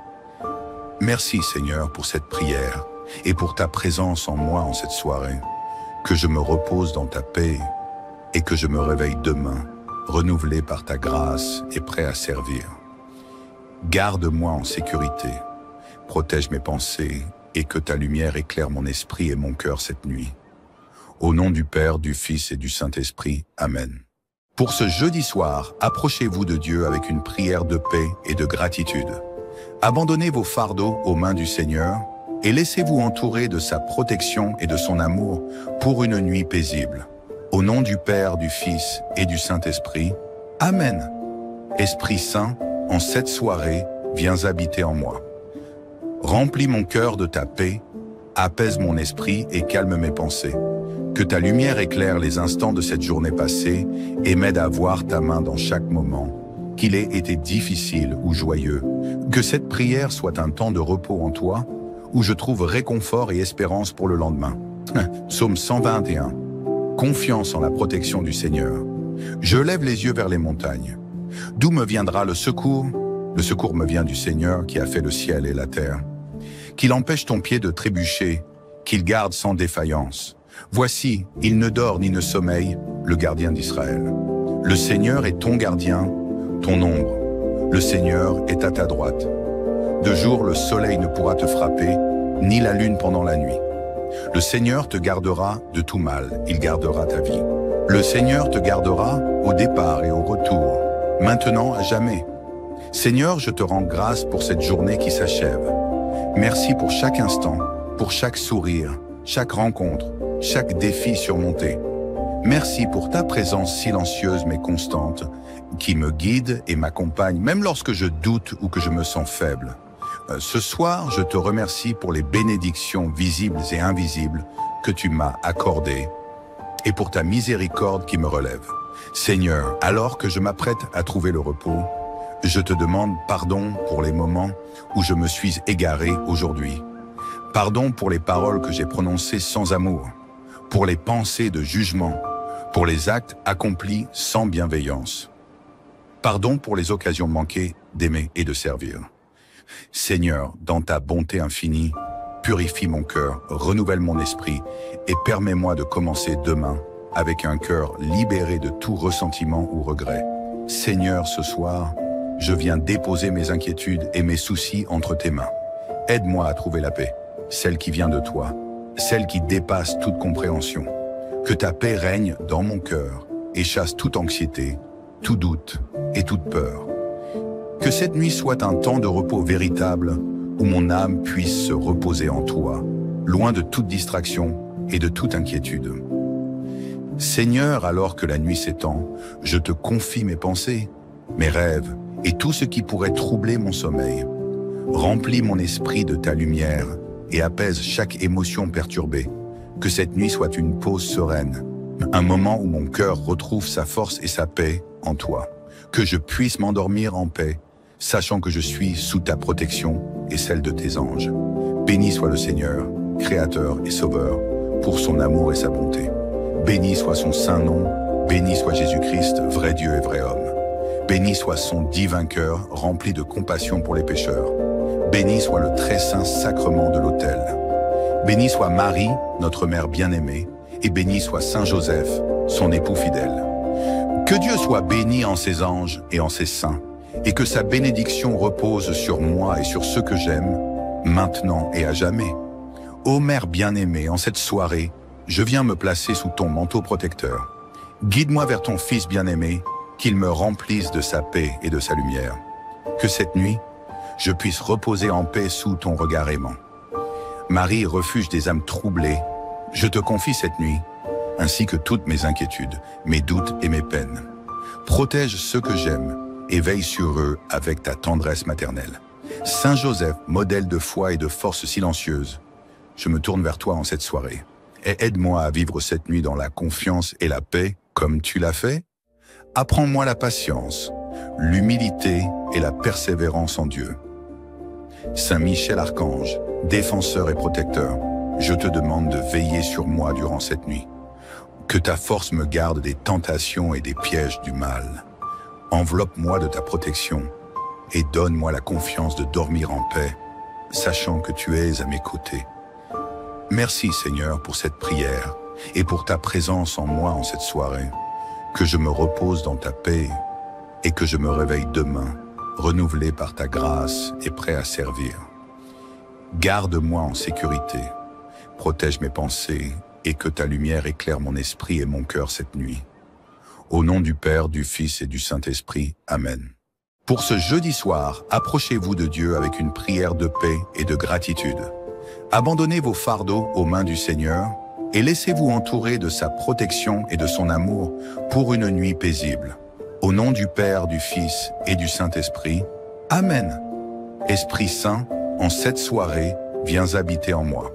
Merci Seigneur pour cette prière et pour ta présence en moi en cette soirée. Que je me repose dans ta paix et que je me réveille demain, renouvelé par ta grâce et prêt à servir. Garde-moi en sécurité, protège mes pensées et que ta lumière éclaire mon esprit et mon cœur cette nuit. Au nom du Père, du Fils et du Saint-Esprit. Amen. Pour ce jeudi soir, approchez-vous de Dieu avec une prière de paix et de gratitude. Abandonnez vos fardeaux aux mains du Seigneur et laissez-vous entourer de sa protection et de son amour pour une nuit paisible. Au nom du Père, du Fils et du Saint-Esprit. Amen. Esprit Saint, en cette soirée, viens habiter en moi. Remplis mon cœur de ta paix, apaise mon esprit et calme mes pensées. Que ta lumière éclaire les instants de cette journée passée et m'aide à voir ta main dans chaque moment, qu'il ait été difficile ou joyeux. Que cette prière soit un temps de repos en toi, où je trouve réconfort et espérance pour le lendemain. Psaume 121. Confiance en la protection du Seigneur. Je lève les yeux vers les montagnes. D'où me viendra le secours? Le secours me vient du Seigneur qui a fait le ciel et la terre. Qu'il empêche ton pied de trébucher, qu'il garde sans défaillance. Voici, il ne dort ni ne sommeille, le gardien d'Israël. Le Seigneur est ton gardien, ton ombre. Le Seigneur est à ta droite. De jour, le soleil ne pourra te frapper, ni la lune pendant la nuit. Le Seigneur te gardera de tout mal, il gardera ta vie. Le Seigneur te gardera au départ et au retour, maintenant à jamais. Seigneur, je te rends grâce pour cette journée qui s'achève. Merci pour chaque instant, pour chaque sourire, chaque rencontre, chaque défi surmonté. Merci pour ta présence silencieuse mais constante, qui me guide et m'accompagne, même lorsque je doute ou que je me sens faible. Ce soir, je te remercie pour les bénédictions visibles et invisibles que tu m'as accordées et pour ta miséricorde qui me relève. Seigneur, alors que je m'apprête à trouver le repos, je te demande pardon pour les moments où je me suis égaré aujourd'hui. Pardon pour les paroles que j'ai prononcées sans amour, pour les pensées de jugement, pour les actes accomplis sans bienveillance. Pardon pour les occasions manquées d'aimer et de servir. Seigneur, dans ta bonté infinie, purifie mon cœur, renouvelle mon esprit et permets-moi de commencer demain avec un cœur libéré de tout ressentiment ou regret. Seigneur, ce soir, je viens déposer mes inquiétudes et mes soucis entre tes mains. Aide-moi à trouver la paix, celle qui vient de toi, celle qui dépasse toute compréhension. Que ta paix règne dans mon cœur et chasse toute anxiété, tout doute et toute peur. Que cette nuit soit un temps de repos véritable où mon âme puisse se reposer en toi, loin de toute distraction et de toute inquiétude. Seigneur, alors que la nuit s'étend, je te confie mes pensées, mes rêves et tout ce qui pourrait troubler mon sommeil. Remplis mon esprit de ta lumière et apaise chaque émotion perturbée. Que cette nuit soit une pause sereine, un moment où mon cœur retrouve sa force et sa paix en toi. Que je puisse m'endormir en paix, sachant que je suis sous ta protection et celle de tes anges. Béni soit le Seigneur, Créateur et Sauveur, pour son amour et sa bonté. Béni soit son saint nom, béni soit Jésus-Christ, vrai Dieu et vrai homme. Béni soit son divin cœur, rempli de compassion pour les pécheurs. Béni soit le très saint sacrement de l'autel. Béni soit Marie, notre mère bien-aimée, et béni soit Saint Joseph, son époux fidèle. Que Dieu soit béni en ses anges et en ses saints, et que sa bénédiction repose sur moi et sur ceux que j'aime, maintenant et à jamais. Ô Mère bien-aimée, en cette soirée, je viens me placer sous ton manteau protecteur. Guide-moi vers ton Fils bien-aimé, qu'il me remplisse de sa paix et de sa lumière. Que cette nuit, je puisse reposer en paix sous ton regard aimant. Marie, refuge des âmes troublées, je te confie cette nuit, ainsi que toutes mes inquiétudes, mes doutes et mes peines. Protège ceux que j'aime et veille sur eux avec ta tendresse maternelle. Saint Joseph, modèle de foi et de force silencieuse, je me tourne vers toi en cette soirée. Et aide-moi à vivre cette nuit dans la confiance et la paix comme tu l'as fait. Apprends-moi la patience, l'humilité et la persévérance en Dieu. Saint Michel Archange, défenseur et protecteur, je te demande de veiller sur moi durant cette nuit. Que ta force me garde des tentations et des pièges du mal. Enveloppe-moi de ta protection. et donne-moi la confiance de dormir en paix, sachant que tu es à mes côtés. Merci Seigneur pour cette prière et pour ta présence en moi en cette soirée, que je me repose dans ta paix et que je me réveille demain, renouvelé par ta grâce et prêt à servir. Garde-moi en sécurité, protège mes pensées et que ta lumière éclaire mon esprit et mon cœur cette nuit. Au nom du Père, du Fils et du Saint-Esprit. Amen. Pour ce jeudi soir, approchez-vous de Dieu avec une prière de paix et de gratitude. Abandonnez vos fardeaux aux mains du Seigneur et laissez-vous entourer de sa protection et de son amour pour une nuit paisible. Au nom du Père, du Fils et du Saint-Esprit. Amen. Esprit Saint, en cette soirée, viens habiter en moi.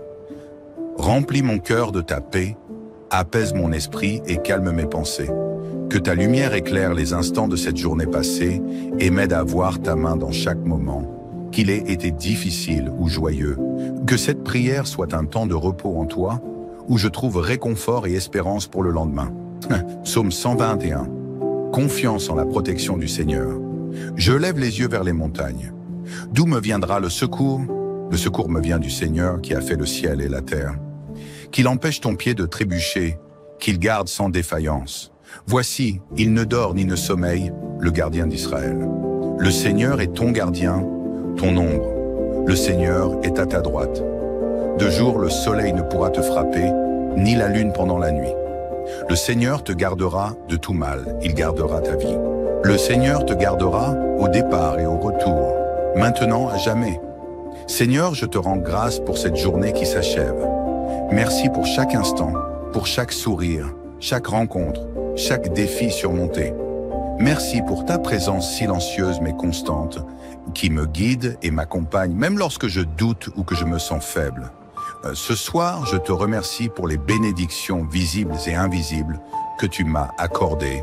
Remplis mon cœur de ta paix, apaise mon esprit et calme mes pensées. Que ta lumière éclaire les instants de cette journée passée et m'aide à voir ta main dans chaque moment, qu'il ait été difficile ou joyeux. Que cette prière soit un temps de repos en toi, où je trouve réconfort et espérance pour le lendemain. Psaume 121. Confiance en la protection du Seigneur. Je lève les yeux vers les montagnes. D'où me viendra le secours? Le secours me vient du Seigneur qui a fait le ciel et la terre. Qu'il empêche ton pied de trébucher, qu'il garde sans défaillance. Voici, il ne dort ni ne sommeille, le gardien d'Israël. Le Seigneur est ton gardien, ton ombre. Le Seigneur est à ta droite. De jour, le soleil ne pourra te frapper, ni la lune pendant la nuit. Le Seigneur te gardera de tout mal, il gardera ta vie. Le Seigneur te gardera au départ et au retour, maintenant à jamais. Seigneur, je te rends grâce pour cette journée qui s'achève. Merci pour chaque instant, pour chaque sourire, chaque rencontre, chaque défi surmonté. Merci pour ta présence silencieuse mais constante, qui me guide et m'accompagne, même lorsque je doute ou que je me sens faible. Ce soir, je te remercie pour les bénédictions visibles et invisibles que tu m'as accordées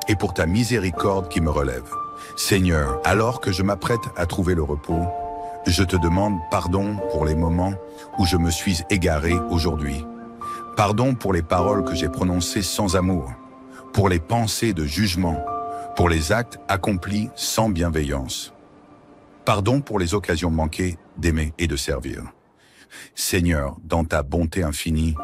et pour ta miséricorde qui me relève. Seigneur, alors que je m'apprête à trouver le repos, je te demande pardon pour les moments où je me suis égaré aujourd'hui. Pardon pour les paroles que j'ai prononcées sans amour, pour les pensées de jugement, pour les actes accomplis sans bienveillance. Pardon pour les occasions manquées d'aimer et de servir. Seigneur, dans ta bonté infinie,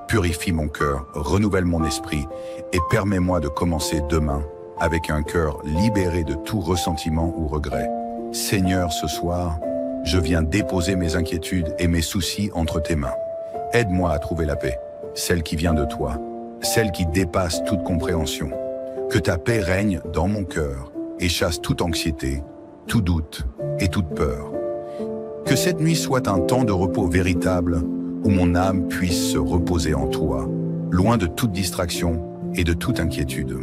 purifie mon cœur, renouvelle mon esprit et permets-moi de commencer demain avec un cœur libéré de tout ressentiment ou regret. Seigneur, ce soir, je viens déposer mes inquiétudes et mes soucis entre tes mains. Aide-moi à trouver la paix, celle qui vient de toi, celle qui dépasse toute compréhension. Que ta paix règne dans mon cœur et chasse toute anxiété, tout doute et toute peur. Que cette nuit soit un temps de repos véritable où mon âme puisse se reposer en toi, loin de toute distraction et de toute inquiétude.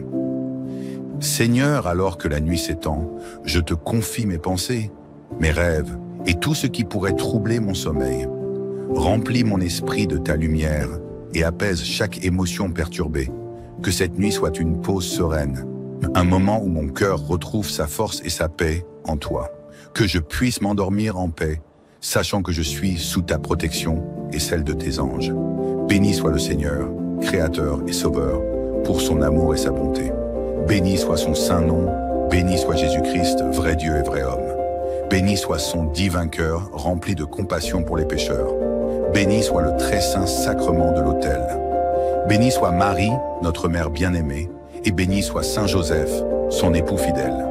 Seigneur, alors que la nuit s'étend, je te confie mes pensées, mes rêves et tout ce qui pourrait troubler mon sommeil. Remplis mon esprit de ta lumière et apaise chaque émotion perturbée. Que cette nuit soit une pause sereine, un moment où mon cœur retrouve sa force et sa paix en toi. Que je puisse m'endormir en paix, sachant que je suis sous ta protection et celle de tes anges. Béni soit le Seigneur, Créateur et Sauveur, pour son amour et sa bonté. Béni soit son saint nom, béni soit Jésus-Christ, vrai Dieu et vrai homme. Béni soit son divin cœur, rempli de compassion pour les pécheurs. Béni soit le très saint sacrement de l'autel. Béni soit Marie, notre mère bien-aimée, et béni soit Saint Joseph, son époux fidèle.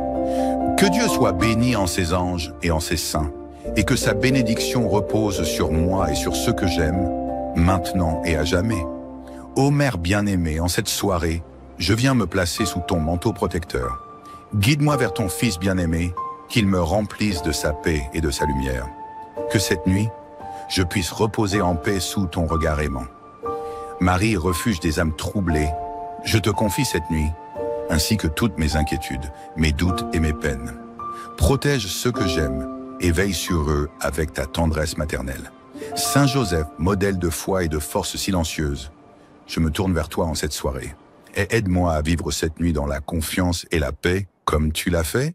Que Dieu soit béni en ses anges et en ses saints, et que sa bénédiction repose sur moi et sur ceux que j'aime, maintenant et à jamais. Ô Mère bien-aimée, en cette soirée, je viens me placer sous ton manteau protecteur. Guide-moi vers ton Fils bien-aimé, qu'il me remplisse de sa paix et de sa lumière. Que cette nuit, je puisse reposer en paix sous ton regard aimant. Marie, refuge des âmes troublées, je te confie cette nuit, ainsi que toutes mes inquiétudes, mes doutes et mes peines. Protège ceux que j'aime et veille sur eux avec ta tendresse maternelle. Saint Joseph, modèle de foi et de force silencieuse, je me tourne vers toi en cette soirée. Et aide-moi à vivre cette nuit dans la confiance et la paix comme tu l'as fait.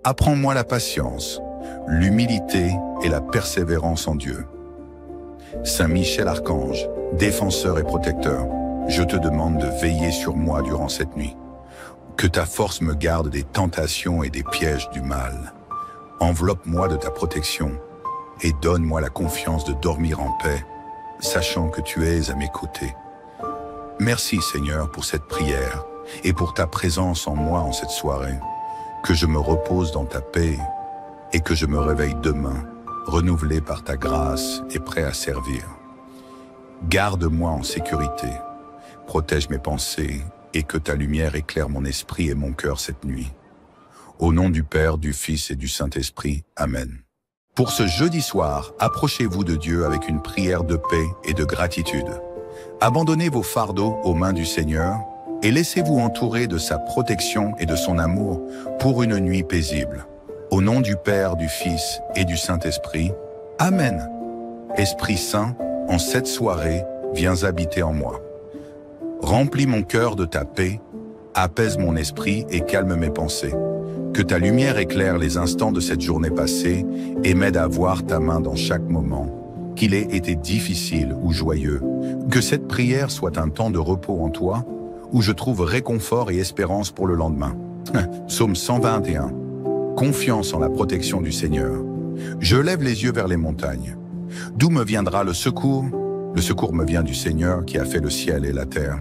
Apprends-moi la patience, l'humilité et la persévérance en Dieu. Saint Michel Archange, défenseur et protecteur, je te demande de veiller sur moi durant cette nuit. Que ta force me garde des tentations et des pièges du mal. Enveloppe-moi de ta protection et donne-moi la confiance de dormir en paix, sachant que tu es à mes côtés. Merci Seigneur pour cette prière et pour ta présence en moi en cette soirée. Que je me repose dans ta paix et que je me réveille demain, renouvelé par ta grâce et prêt à servir. Garde-moi en sécurité, protège mes pensées et que ta lumière éclaire mon esprit et mon cœur cette nuit. Au nom du Père, du Fils et du Saint-Esprit. Amen. Pour ce jeudi soir, approchez-vous de Dieu avec une prière de paix et de gratitude. Abandonnez vos fardeaux aux mains du Seigneur et laissez-vous entourer de sa protection et de son amour pour une nuit paisible. Au nom du Père, du Fils et du Saint-Esprit. Amen. Esprit Saint, en cette soirée, viens habiter en moi. Remplis mon cœur de ta paix, apaise mon esprit et calme mes pensées. Que ta lumière éclaire les instants de cette journée passée et m'aide à voir ta main dans chaque moment, qu'il ait été difficile ou joyeux. Que cette prière soit un temps de repos en toi, où je trouve réconfort et espérance pour le lendemain. Psaume 121. Confiance en la protection du Seigneur. Je lève les yeux vers les montagnes. D'où me viendra le secours? Le secours me vient du Seigneur qui a fait le ciel et la terre.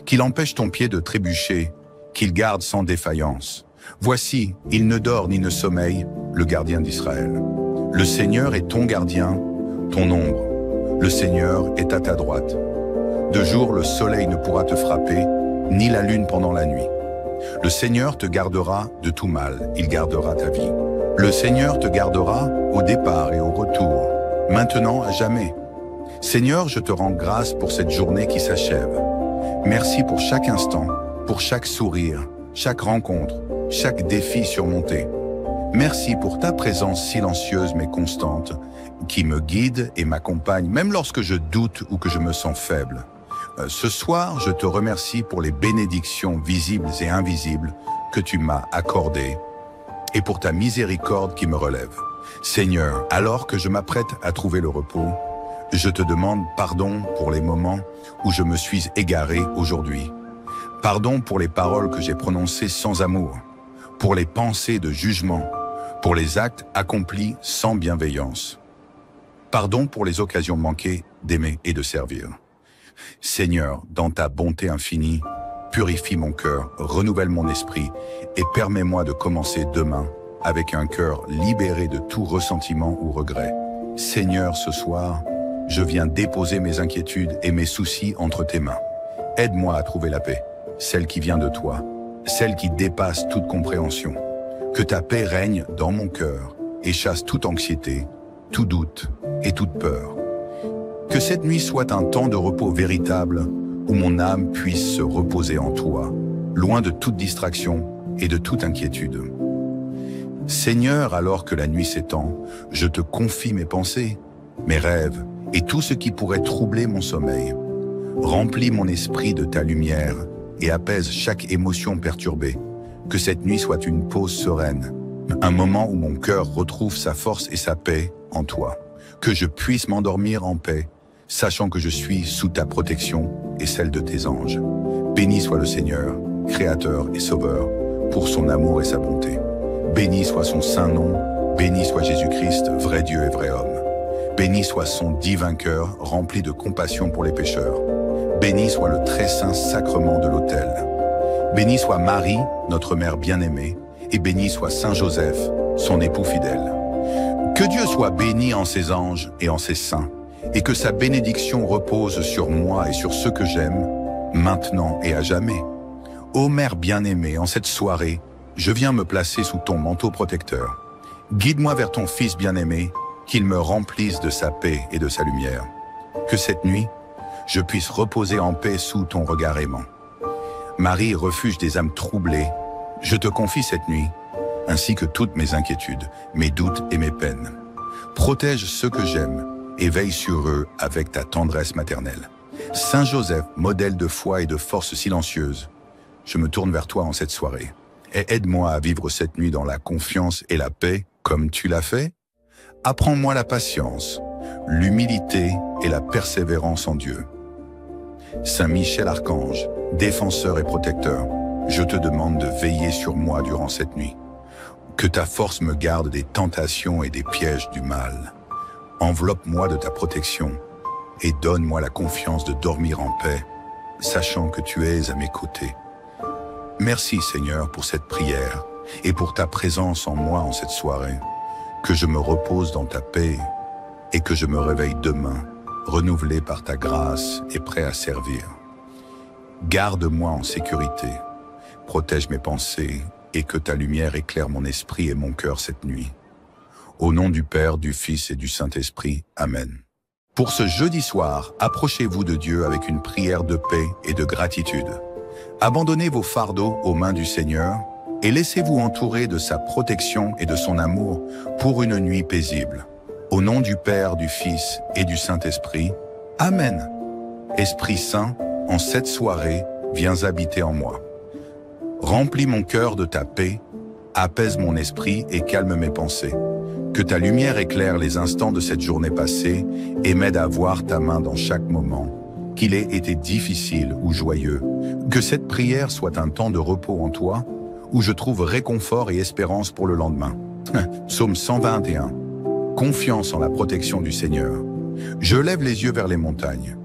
Qu'il empêche ton pied de trébucher, qu'il garde sans défaillance. Voici, il ne dort ni ne sommeille, le gardien d'Israël. Le Seigneur est ton gardien, ton ombre. Le Seigneur est à ta droite. De jour, le soleil ne pourra te frapper, ni la lune pendant la nuit. Le Seigneur te gardera de tout mal, il gardera ta vie. Le Seigneur te gardera au départ et au retour, maintenant à jamais. Seigneur, je te rends grâce pour cette journée qui s'achève. Merci pour chaque instant, pour chaque sourire, chaque rencontre, chaque défi surmonté. Merci pour ta présence silencieuse mais constante, qui me guide et m'accompagne, même lorsque je doute ou que je me sens faible. Ce soir, je te remercie pour les bénédictions visibles et invisibles que tu m'as accordées et pour ta miséricorde qui me relève. Seigneur, alors que je m'apprête à trouver le repos, je te demande pardon pour les moments où je me suis égaré aujourd'hui. Pardon pour les paroles que j'ai prononcées sans amour, pour les pensées de jugement, pour les actes accomplis sans bienveillance. Pardon pour les occasions manquées d'aimer et de servir. Seigneur, dans ta bonté infinie, purifie mon cœur, renouvelle mon esprit et permets-moi de commencer demain avec un cœur libéré de tout ressentiment ou regret. Seigneur, ce soir, je viens déposer mes inquiétudes et mes soucis entre tes mains. Aide-moi à trouver la paix, celle qui vient de toi, celle qui dépasse toute compréhension. Que ta paix règne dans mon cœur et chasse toute anxiété, tout doute et toute peur. Que cette nuit soit un temps de repos véritable où mon âme puisse se reposer en toi, loin de toute distraction et de toute inquiétude. Seigneur, alors que la nuit s'étend, je te confie mes pensées, mes rêves et tout ce qui pourrait troubler mon sommeil. Remplis mon esprit de ta lumière et apaise chaque émotion perturbée. Que cette nuit soit une pause sereine, un moment où mon cœur retrouve sa force et sa paix en toi. Que je puisse m'endormir en paix, sachant que je suis sous ta protection et celle de tes anges. Béni soit le Seigneur, Créateur et Sauveur, pour son amour et sa bonté. Béni soit son saint nom, béni soit Jésus-Christ, vrai Dieu et vrai homme. Béni soit son divin cœur, rempli de compassion pour les pécheurs. Béni soit le très saint sacrement de l'autel. Béni soit Marie, notre mère bien-aimée, et béni soit Saint Joseph, son époux fidèle. Que Dieu soit béni en ses anges et en ses saints, et que sa bénédiction repose sur moi et sur ceux que j'aime, maintenant et à jamais. Ô Mère bien-aimée, en cette soirée, je viens me placer sous ton manteau protecteur. Guide-moi vers ton Fils bien-aimé, qu'il me remplisse de sa paix et de sa lumière. Que cette nuit, je puisse reposer en paix sous ton regard aimant. Marie, refuge des âmes troublées, je te confie cette nuit, ainsi que toutes mes inquiétudes, mes doutes et mes peines. Protège ceux que j'aime et veille sur eux avec ta tendresse maternelle. Saint Joseph, modèle de foi et de force silencieuse, je me tourne vers toi en cette soirée. Et aide-moi à vivre cette nuit dans la confiance et la paix comme tu l'as fait. Apprends-moi la patience, l'humilité et la persévérance en Dieu. Saint Michel Archange, défenseur et protecteur, je te demande de veiller sur moi durant cette nuit. Que ta force me garde des tentations et des pièges du mal. Enveloppe-moi de ta protection et donne-moi la confiance de dormir en paix, sachant que tu es à mes côtés. Merci Seigneur pour cette prière et pour ta présence en moi en cette soirée. Que je me repose dans ta paix et que je me réveille demain, renouvelé par ta grâce et prêt à servir. Garde-moi en sécurité, protège mes pensées et que ta lumière éclaire mon esprit et mon cœur cette nuit. Au nom du Père, du Fils et du Saint-Esprit. Amen. Pour ce jeudi soir, approchez-vous de Dieu avec une prière de paix et de gratitude. Abandonnez vos fardeaux aux mains du Seigneur et laissez-vous entourer de sa protection et de son amour pour une nuit paisible. Au nom du Père, du Fils et du Saint-Esprit. Amen. Esprit Saint, en cette soirée, viens habiter en moi. Remplis mon cœur de ta paix, apaise mon esprit et calme mes pensées. Que ta lumière éclaire les instants de cette journée passée et m'aide à voir ta main dans chaque moment, qu'il ait été difficile ou joyeux. Que cette prière soit un temps de repos en toi, où je trouve réconfort et espérance pour le lendemain. Psaume 121. Confiance en la protection du Seigneur. Je lève les yeux vers les montagnes.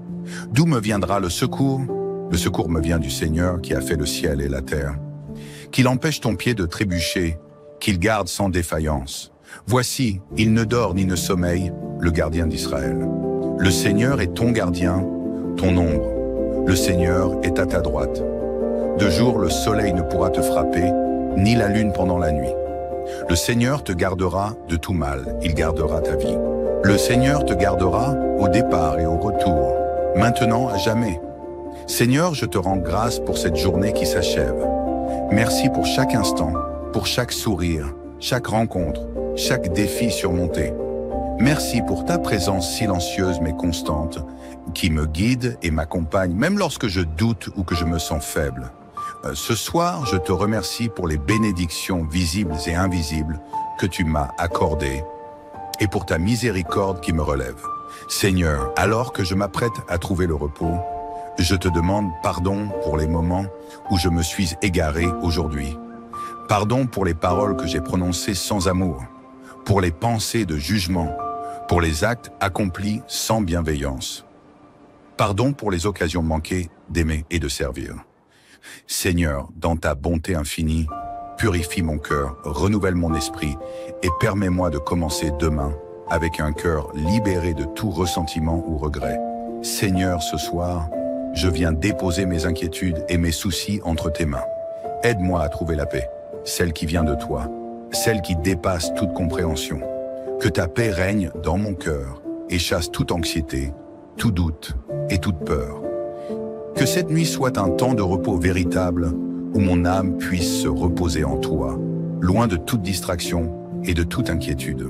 D'où me viendra le secours? Le secours me vient du Seigneur qui a fait le ciel et la terre. Qu'il empêche ton pied de trébucher, qu'il garde sans défaillance. Voici, il ne dort ni ne sommeille, le gardien d'Israël. Le Seigneur est ton gardien, ton ombre. Le Seigneur est à ta droite. De jour, le soleil ne pourra te frapper, ni la lune pendant la nuit. Le Seigneur te gardera de tout mal, il gardera ta vie. Le Seigneur te gardera au départ et au retour, maintenant à jamais. Seigneur, je te rends grâce pour cette journée qui s'achève. Merci pour chaque instant, pour chaque sourire, chaque rencontre, chaque défi surmonté. Merci pour ta présence silencieuse mais constante, qui me guide et m'accompagne, même lorsque je doute ou que je me sens faible. Ce soir, je te remercie pour les bénédictions visibles et invisibles que tu m'as accordées et pour ta miséricorde qui me relève. Seigneur, alors que je m'apprête à trouver le repos, je te demande pardon pour les moments où je me suis égaré aujourd'hui. Pardon pour les paroles que j'ai prononcées sans amour, pour les pensées de jugement, pour les actes accomplis sans bienveillance. Pardon pour les occasions manquées d'aimer et de servir. Seigneur, dans ta bonté infinie, purifie mon cœur, renouvelle mon esprit et permets-moi de commencer demain avec un cœur libéré de tout ressentiment ou regret. Seigneur, ce soir, je viens déposer mes inquiétudes et mes soucis entre tes mains. Aide-moi à trouver la paix, celle qui vient de toi, celle qui dépasse toute compréhension. Que ta paix règne dans mon cœur et chasse toute anxiété, tout doute et toute peur. Que cette nuit soit un temps de repos véritable où mon âme puisse se reposer en toi, loin de toute distraction et de toute inquiétude.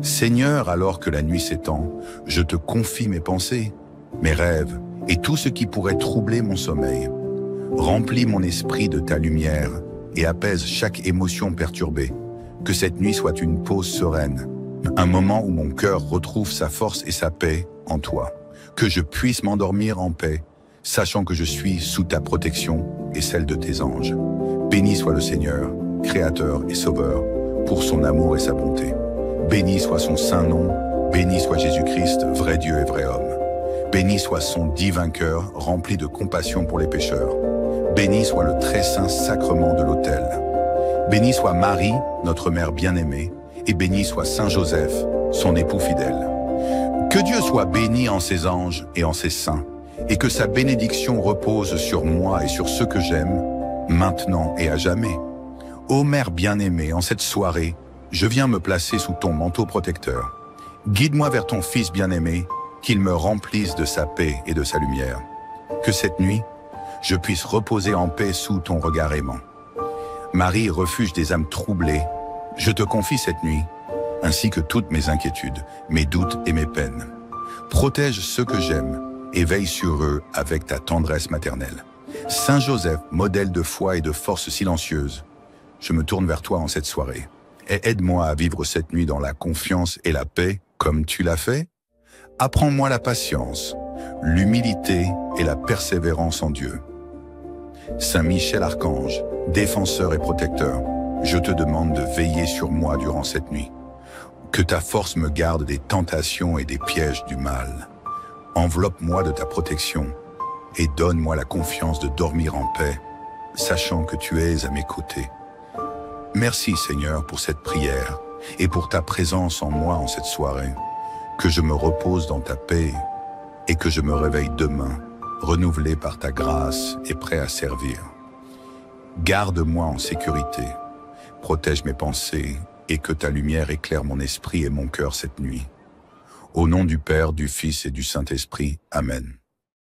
Seigneur, alors que la nuit s'étend, je te confie mes pensées, mes rêves et tout ce qui pourrait troubler mon sommeil. Remplis mon esprit de ta lumière et apaise chaque émotion perturbée. Que cette nuit soit une pause sereine, un moment où mon cœur retrouve sa force et sa paix en toi. Que je puisse m'endormir en paix, sachant que je suis sous ta protection et celle de tes anges. Béni soit le Seigneur, Créateur et Sauveur, pour son amour et sa bonté. Béni soit son saint nom, béni soit Jésus-Christ, vrai Dieu et vrai homme. Béni soit son divin cœur, rempli de compassion pour les pécheurs. Béni soit le très saint sacrement de l'autel. Béni soit Marie, notre mère bien-aimée, et béni soit Saint Joseph, son époux fidèle. Que Dieu soit béni en ses anges et en ses saints, et que sa bénédiction repose sur moi et sur ceux que j'aime, maintenant et à jamais. Ô Mère bien-aimée, en cette soirée, je viens me placer sous ton manteau protecteur. Guide-moi vers ton Fils bien-aimé, qu'il me remplisse de sa paix et de sa lumière. Que cette nuit, je puisse reposer en paix sous ton regard aimant. Marie, refuge des âmes troublées, je te confie cette nuit, ainsi que toutes mes inquiétudes, mes doutes et mes peines. Protège ceux que j'aime et veille sur eux avec ta tendresse maternelle. Saint Joseph, modèle de foi et de force silencieuse, je me tourne vers toi en cette soirée. Et aide-moi à vivre cette nuit dans la confiance et la paix comme tu l'as fait. Apprends-moi la patience, l'humilité et la persévérance en Dieu. Saint Michel Archange, défenseur et protecteur, je te demande de veiller sur moi durant cette nuit. Que ta force me garde des tentations et des pièges du mal. Enveloppe-moi de ta protection et donne-moi la confiance de dormir en paix, sachant que tu es à mes côtés. Merci Seigneur pour cette prière et pour ta présence en moi en cette soirée. Que je me repose dans ta paix et que je me réveille demain, renouvelé par ta grâce et prêt à servir. Garde-moi en sécurité, protège mes pensées et que ta lumière éclaire mon esprit et mon cœur cette nuit. Au nom du Père, du Fils et du Saint-Esprit. Amen.